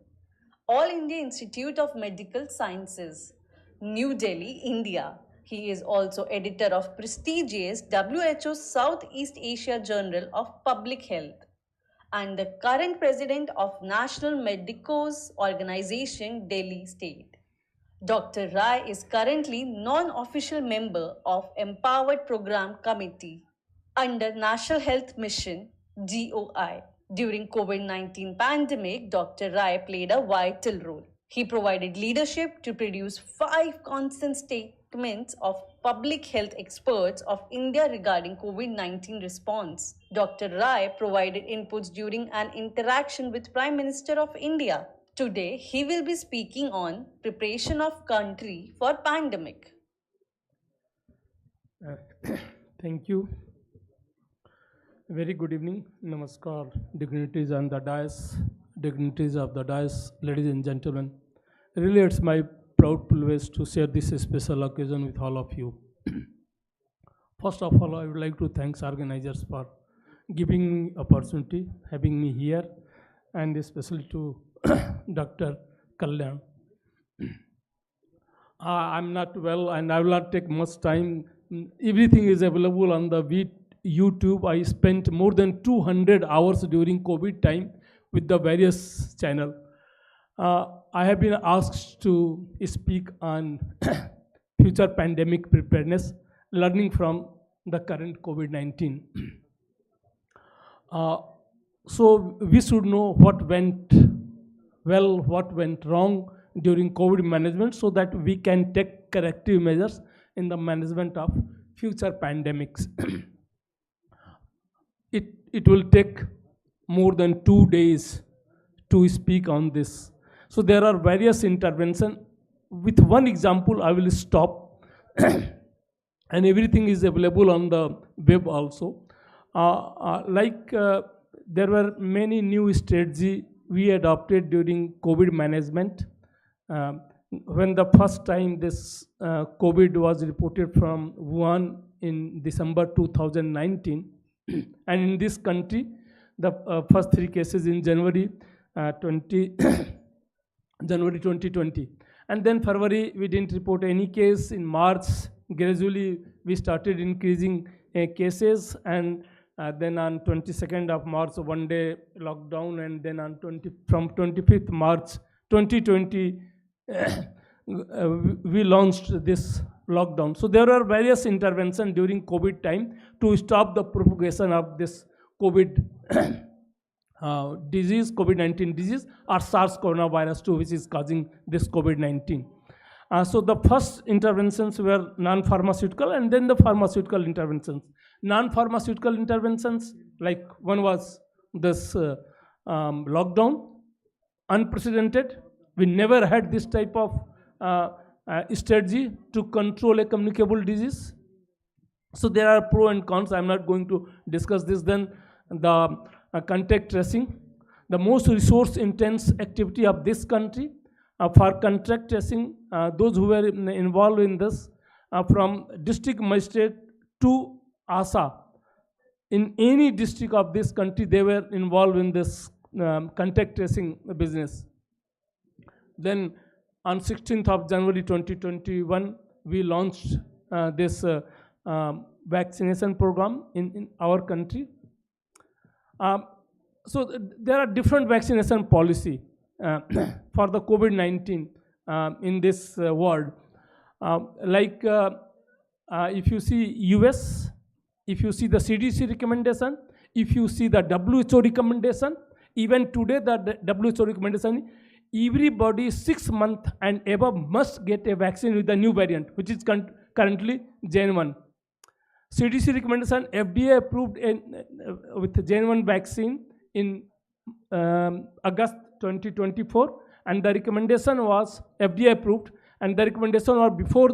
All India Institute of Medical Sciences, New Delhi, India. He is also editor of prestigious WHO Southeast Asia Journal of Public Health and the current president of National Medicos Organization, Delhi State. Dr. Rai is currently non-official member of Empowered Program Committee under National Health Mission, GOI. During COVID-19 pandemic, Dr. Rai played a vital role. He provided leadership to produce 5 constant statements of public health experts of India regarding COVID-19 response. Dr. Rai provided inputs during an interaction with Prime Minister of India. Today, he will be speaking on preparation of country for pandemic. Thank you. Very good evening. Namaskar, dignitaries on the dais, dignitaries of the dais, ladies and gentlemen. Really, it's my proud privilege to share this special occasion with all of you. First of all, I would like to thank organizers for giving me opportunity, having me here, and especially to Dr. Kalyan. I'm not well and I will not take much time. Everything is available on the YouTube. I spent more than 200 hours during COVID time with the various channel. I have been asked to speak on future pandemic preparedness, learning from the current COVID-19. So we should know what went well, what went wrong during COVID management so that we can take corrective measures in the management of future pandemics. It will take more than 2 days to speak on this. So there are various interventions. With one example, I will stop. And everything is available on the web also. There were many new strategies we adopted during COVID management. When the first time this COVID was reported from Wuhan in December 2019, and in this country, the first 3 cases in January 2020. And then February, we didn't report any case. In March, gradually, we started increasing cases, and then on 22nd of March, 1 day lockdown, and then on from 25th March 2020, we launched this lockdown. So there are various interventions during COVID time to stop the propagation of this COVID disease, COVID-19 disease, or SARS coronavirus 2, which is causing this COVID-19. So the first interventions were non-pharmaceutical, and then the pharmaceutical interventions. Non-pharmaceutical interventions, like one was this lockdown, unprecedented. We never had this type of strategy to control a communicable disease. So there are pros and cons. I'm not going to discuss this. Then the contact tracing, the most resource-intense activity of this country for contact tracing. Those who were involved in this, from district magistrate to ASA, in any district of this country, they were involved in this contact tracing business. Then on 16th of January 2021, we launched this vaccination program in our country. So there are different vaccination policy for the COVID-19 in this world. If you see US, if you see the CDC recommendation, if you see the WHO recommendation, even today the WHO recommendation, everybody 6 months and above must get a vaccine with the new variant, which is currently Gen1. CDC recommendation, FDA approved with the Gen1 vaccine in August 2024, and the recommendation was FDA approved, and the recommendation was before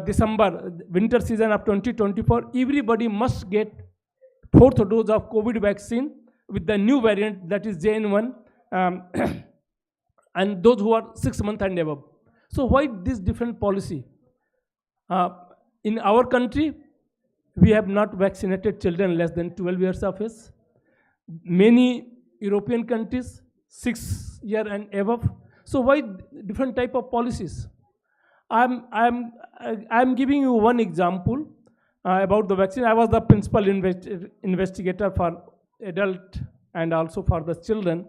December, winter season of 2024, everybody must get fourth dose of COVID vaccine with the new variant, that is JN1, and those who are 6 months and above. So why this different policy? In our country, we have not vaccinated children less than 12 years of age. Many European countries, 6 years and above. So why different type of policies? I'm giving you one example about the vaccine. I was the principal investigator for adult and also for the children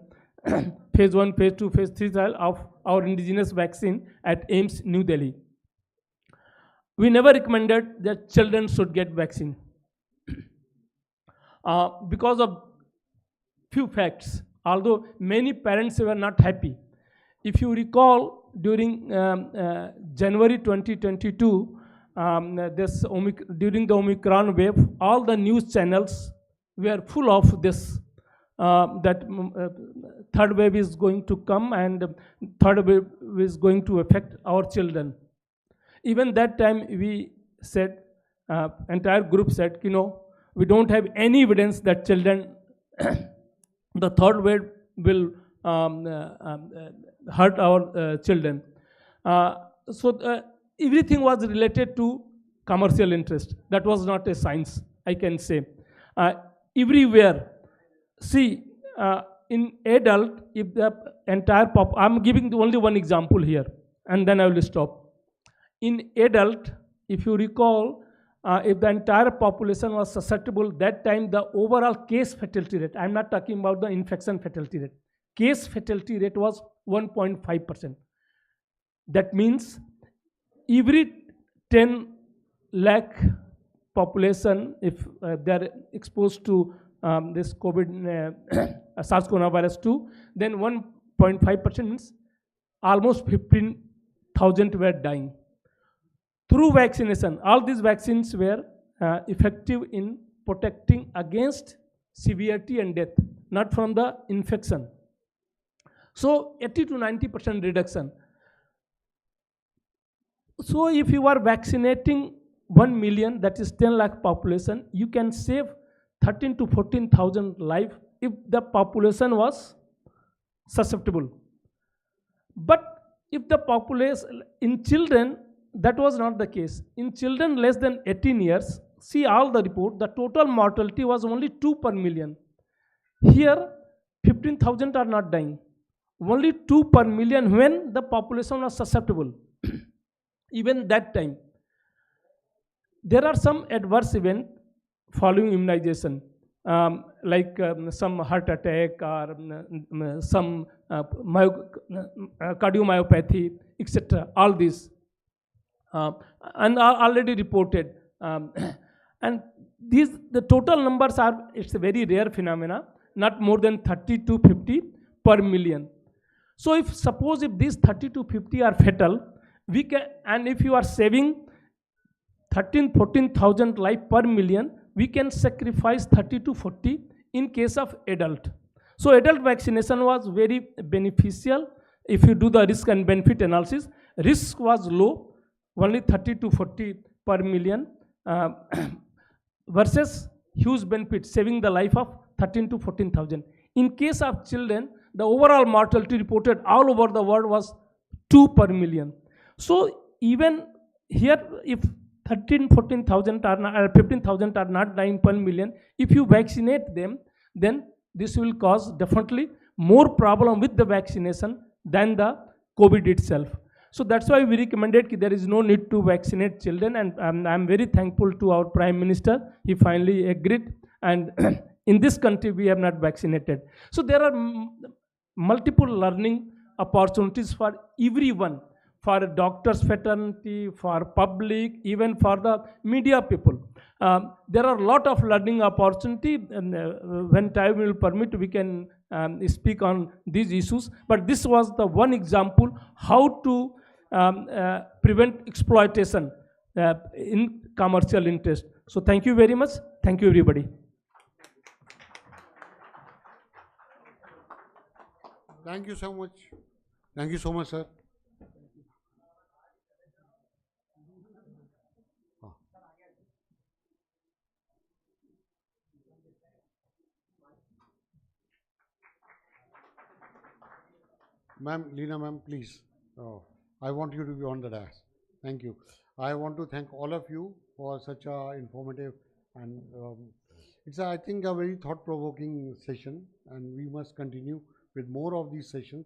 phase 1, phase 2, phase 3 trial of our indigenous vaccine at AIIMS, New Delhi. We never recommended that children should get vaccine because of few facts, although many parents were not happy. If you recall, during January 2022, during the Omicron wave, all the news channels were full of this, that third wave is going to come and third wave is going to affect our children. Even that time we said, entire group said, we don't have any evidence that children, the third wave will hurt our children. So everything was related to commercial interest. That was not a science, I can say. Everywhere, see, in adult, if the entire I'm giving only one example here, and then I will stop. In adult, if you recall, if the entire population was susceptible, that time the overall case fatality rate, I'm not talking about the infection fatality rate, case fatality rate was 1.5%. That means every 10 lakh population, if they are exposed to this COVID, SARS coronavirus 2, then 1.5% means almost 15,000 were dying. Through vaccination, all these vaccines were effective in protecting against severity and death, not from the infection. So 80 to 90% reduction. So if you are vaccinating 1 million, that is 10 lakh population, you can save 13 to 14,000 lives if the population was susceptible. But if the population, in children, that was not the case. In children less than 18 years, see all the report, the total mortality was only 2 per million. Here, 15,000 are not dying. Only 2 per million when the population was susceptible. Even that time. There are some adverse events following immunization, like some heart attack or some cardiomyopathy, etc. All these. And are already reported. And these, the total numbers are, it's a very rare phenomena, not more than 30 to 50 per million. So if suppose if these 30 to 50 are fatal, we can, and if you are saving 14,000 life per million, we can sacrifice 30 to 40 in case of adult. So adult vaccination was very beneficial. If you do the risk and benefit analysis, risk was low, only 30 to 40 per million versus huge benefit, saving the life of 13 to 14,000. In case of children, the overall mortality reported all over the world was 2 per million. So even here, if 14,000 or 15,000 are not dying per million, if you vaccinate them, then this will cause definitely more problem with the vaccination than the COVID itself. So that's why we recommended that there is no need to vaccinate children, and I'm very thankful to our Prime Minister. He finally agreed, and in this country we have not vaccinated. So there are multiple learning opportunities for everyone, for doctors fraternity, for public, even for the media people. There are a lot of learning opportunity, and when time will permit, we can speak on these issues. But this was the one example how to prevent exploitation in commercial interest. So thank you very much. Thank you, everybody. Thank you so much. Thank you so much, sir. Ma'am, Leena ma'am, please. I want you to be on the dais. Thank you. I want to thank all of you for such a informative and it's, I think, a very thought-provoking session, and we must continue with more of these sessions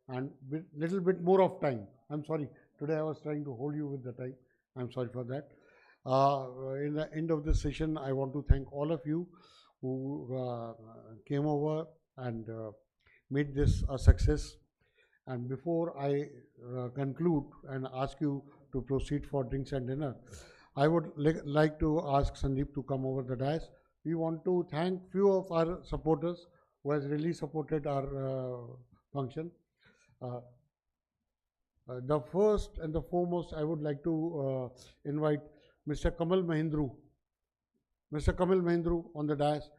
and with little bit more of time. I'm sorry, today I was trying to hold you with the time. I'm sorry for that. In the end of the session, I want to thank all of you who came over and made this a success. And before I conclude and ask you to proceed for drinks and dinner, I would like to ask Sandeep to come over the dais. We want to thank few of our supporters who has really supported our function. The first and the foremost, I would like to invite Mr. Kamal Mahindru. Mr. Kamal Mahindru on the dais.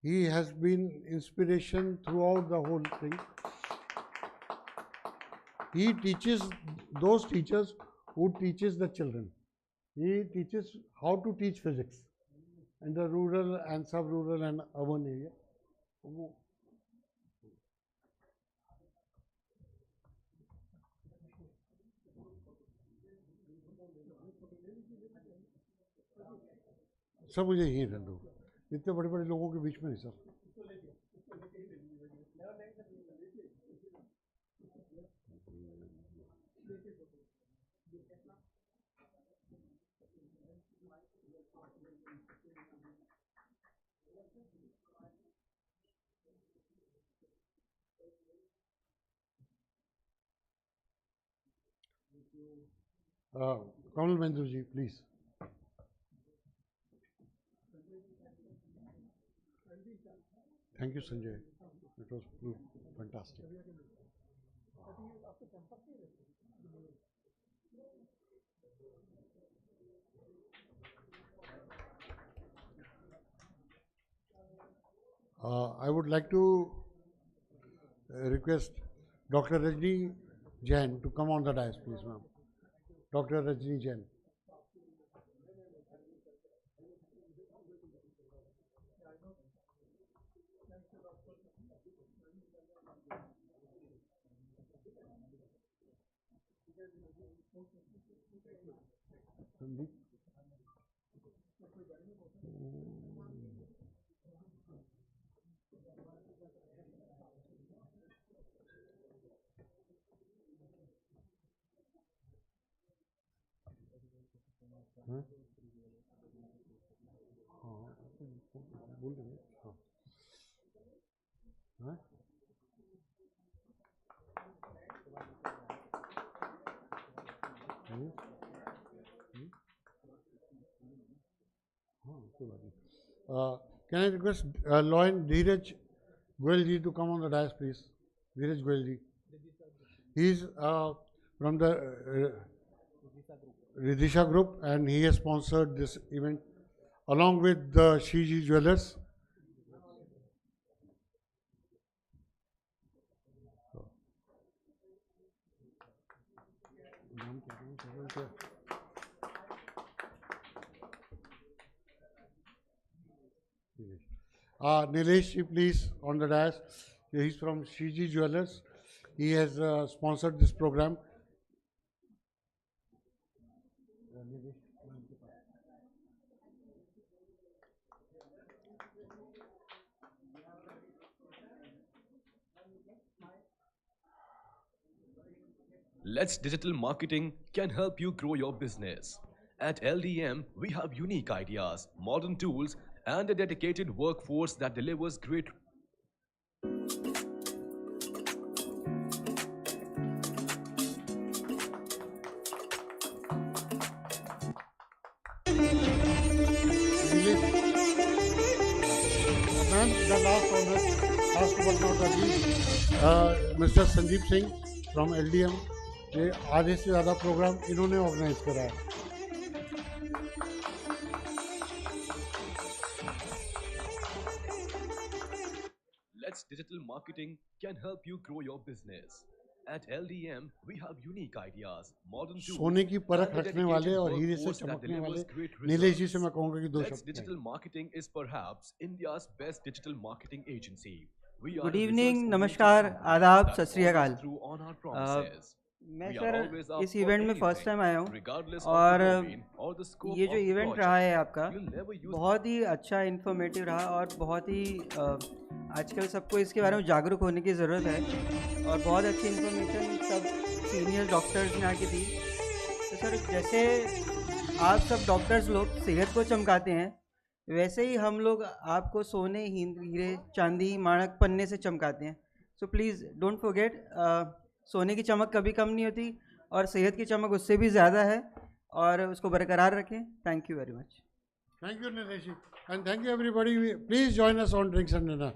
He has been inspiration throughout the whole thing. He teaches those teachers who teaches the children. He teaches how to teach physics in the rural and sub-rural and urban area. Sir मुझे यही रहने दो, इतने बड़े बड़े लोगों के बीच में नहीं sir. Kamal Mahindru ji, please. Thank you, Sanjay. It was fantastic. I would like to request Dr. Rajni Jain to come on the dais, please, ma'am. Dr. Rajni Jain. Sandeep. हाँ बोल देंगे हाँ हाँ Can I request Loin Dheeraj Goyal ji to come on the dais, please? Dheeraj Goyal ji. He is from the Ridisha Group, and he has sponsored this event along with the Shiji Jewelers. Nilesh ji, please, on the dais. He's from Shiji Jewelers. He has sponsored this program. Let's Digital Marketing can help you grow your business. At LDM, we have unique ideas, modern tools, and a dedicated workforce that delivers great. The last honor, last but not the least, Mr. Sandeep Singh from LDM. ये आधे से ज़्यादा programme इन्होंने organise करा है. Let's Digital Marketing can help you grow your business. At LDM, we have unique ideas, modern tools. सोने की परख रखने वाले और हीरे से चमकने वाले नीलेश जी से मैं कहूँगा कि दो शब्द. Digital Marketing is perhaps India's best digital marketing agency. Good evening, नमस्कार, आदाब, सत श्री अकाल। मैं सर इस इवेंट में फर्स्ट टाइम आया हूँ और ये जो इवेंट रहा है आपका बहुत ही अच्छा इन्फॉर्मेटिव रहा और बहुत ही आजकल सबको इसके बारे में जागरूक होने की ज़रूरत है और बहुत अच्छी इन्फॉर्मेशन सब सीनियर डॉक्टर्स ने आके दी। तो सर जैसे आप सब डॉक्टर्स लोग सेहत को चमकाते हैं, वैसे ही हम लोग आपको सोने, हीरे, चांदी, माणक, पन्ने से चमकाते हैं। सो प्लीज़ डोंट फॉरगेट, सोने की चमक कभी कम नहीं होती और सेहत की चमक उससे भी ज़्यादा है और उसको बरकरार रखें। Thank you very much. Thank you Nilesh ji and thank you everybody. Please join us on drinks and dinner.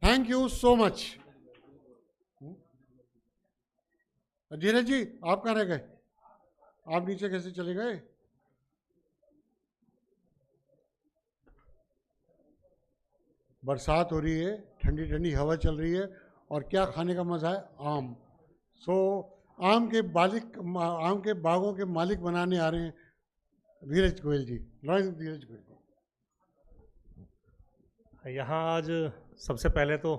Thank you so much. Dheeraj ji आप कहाँ रह गए? आप नीचे कैसे चले गए? बरसात हो रही है, ठंडी ठंडी हवा चल रही है और क्या खाने का मज़ा है? आम। आम के बागों के मालिक बनाने आ रहे हैं धीरज गोयल जी। धीरज गोयल। यहाँ आज सबसे पहले तो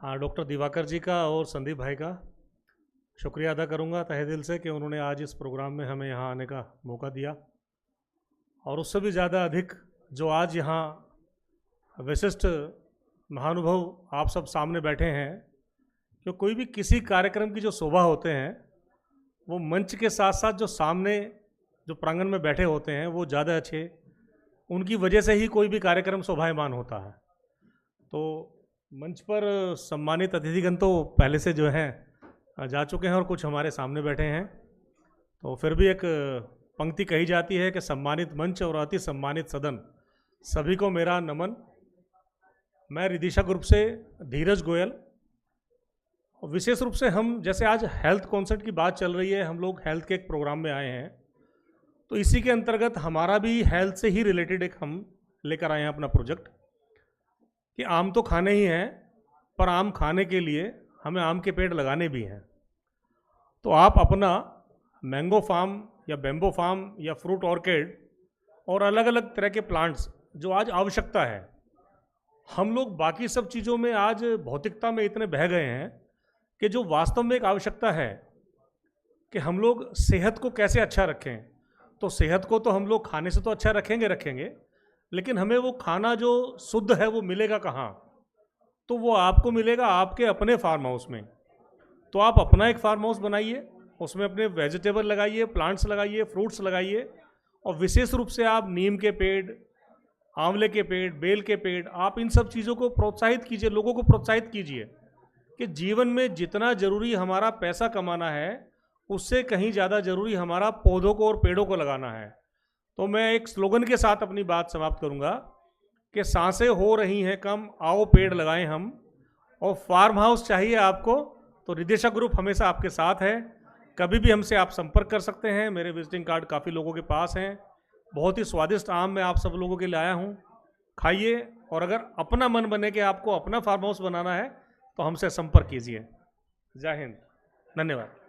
डॉक्टर दिवाकर जी का और संदीप भाई का शुक्रिया अदा करूँगा तहे दिल से कि उन्होंने आज इस प्रोग्राम में हमें यहाँ आने का मौका दिया। और उससे भी ज़्यादा अधिक जो आज यहाँ विशिष्ट महानुभव आप सब सामने बैठे हैं, कि कोई भी किसी कार्यक्रम की जो शोभा होते हैं वो मंच के साथ साथ जो सामने जो प्रांगण में बैठे होते हैं वो ज़्यादा अच्छे, उनकी वजह से ही कोई भी कार्यक्रम शोभायमान होता है। तो मंच पर सम्मानित अतिथिगण तो पहले से जो हैं जा चुके हैं और कुछ हमारे सामने बैठे हैं, तो फिर भी एक पंक्ति कही जाती है कि सम्मानित मंच और अति सम्मानित सदन, सभी को मेरा नमन। मैं रिदिशा ग्रुप से धीरज गोयल, और विशेष रूप से हम जैसे आज हेल्थ कॉन्सेप्ट की बात चल रही है, हम लोग हेल्थ के एक प्रोग्राम में आए हैं, तो इसी के अंतर्गत हमारा भी हेल्थ से ही रिलेटेड एक हम लेकर आए हैं अपना प्रोजेक्ट कि आम तो खाने ही हैं, पर आम खाने के लिए हमें आम के पेड़ लगाने भी हैं। तो आप अपना मैंगो फार्म या बेम्बो फार्म या फ्रूट ऑर्किड और अलग अलग तरह के प्लांट्स जो आज आवश्यकता है, हम लोग बाकी सब चीज़ों में आज भौतिकता में इतने बह गए हैं कि जो वास्तव में एक आवश्यकता है कि हम लोग सेहत को कैसे अच्छा रखें। तो सेहत को तो हम लोग खाने से तो अच्छा रखेंगे, लेकिन हमें वो खाना जो शुद्ध है वो मिलेगा कहाँ? तो वो आपको मिलेगा आपके अपने फार्म हाउस में। तो आप अपना एक फार्म हाउस बनाइए, उसमें अपने वेजिटेबल लगाइए, प्लांट्स लगाइए, फ्रूट्स लगाइए, और विशेष रूप से आप नीम के पेड़, आंवले के पेड़, बेल के पेड़, आप इन सब चीज़ों को प्रोत्साहित कीजिए, लोगों को प्रोत्साहित कीजिए कि जीवन में जितना ज़रूरी हमारा पैसा कमाना है उससे कहीं ज़्यादा ज़रूरी हमारा पौधों को और पेड़ों को लगाना है। तो मैं एक स्लोगन के साथ अपनी बात समाप्त करूँगा कि सांसें हो रही हैं कम, आओ पेड़ लगाएं हम। और फार्म हाउस चाहिए आपको तो रिदिशा ग्रुप हमेशा आपके साथ है, कभी भी हमसे आप संपर्क कर सकते हैं। मेरे विजिटिंग कार्ड काफ़ी लोगों के पास हैं। बहुत ही स्वादिष्ट आम मैं आप सब लोगों के लिए आया हूँ, खाइए। और अगर अपना मन बने कि आपको अपना फार्म हाउस बनाना है तो हमसे संपर्क कीजिए। जय हिंद, धन्यवाद।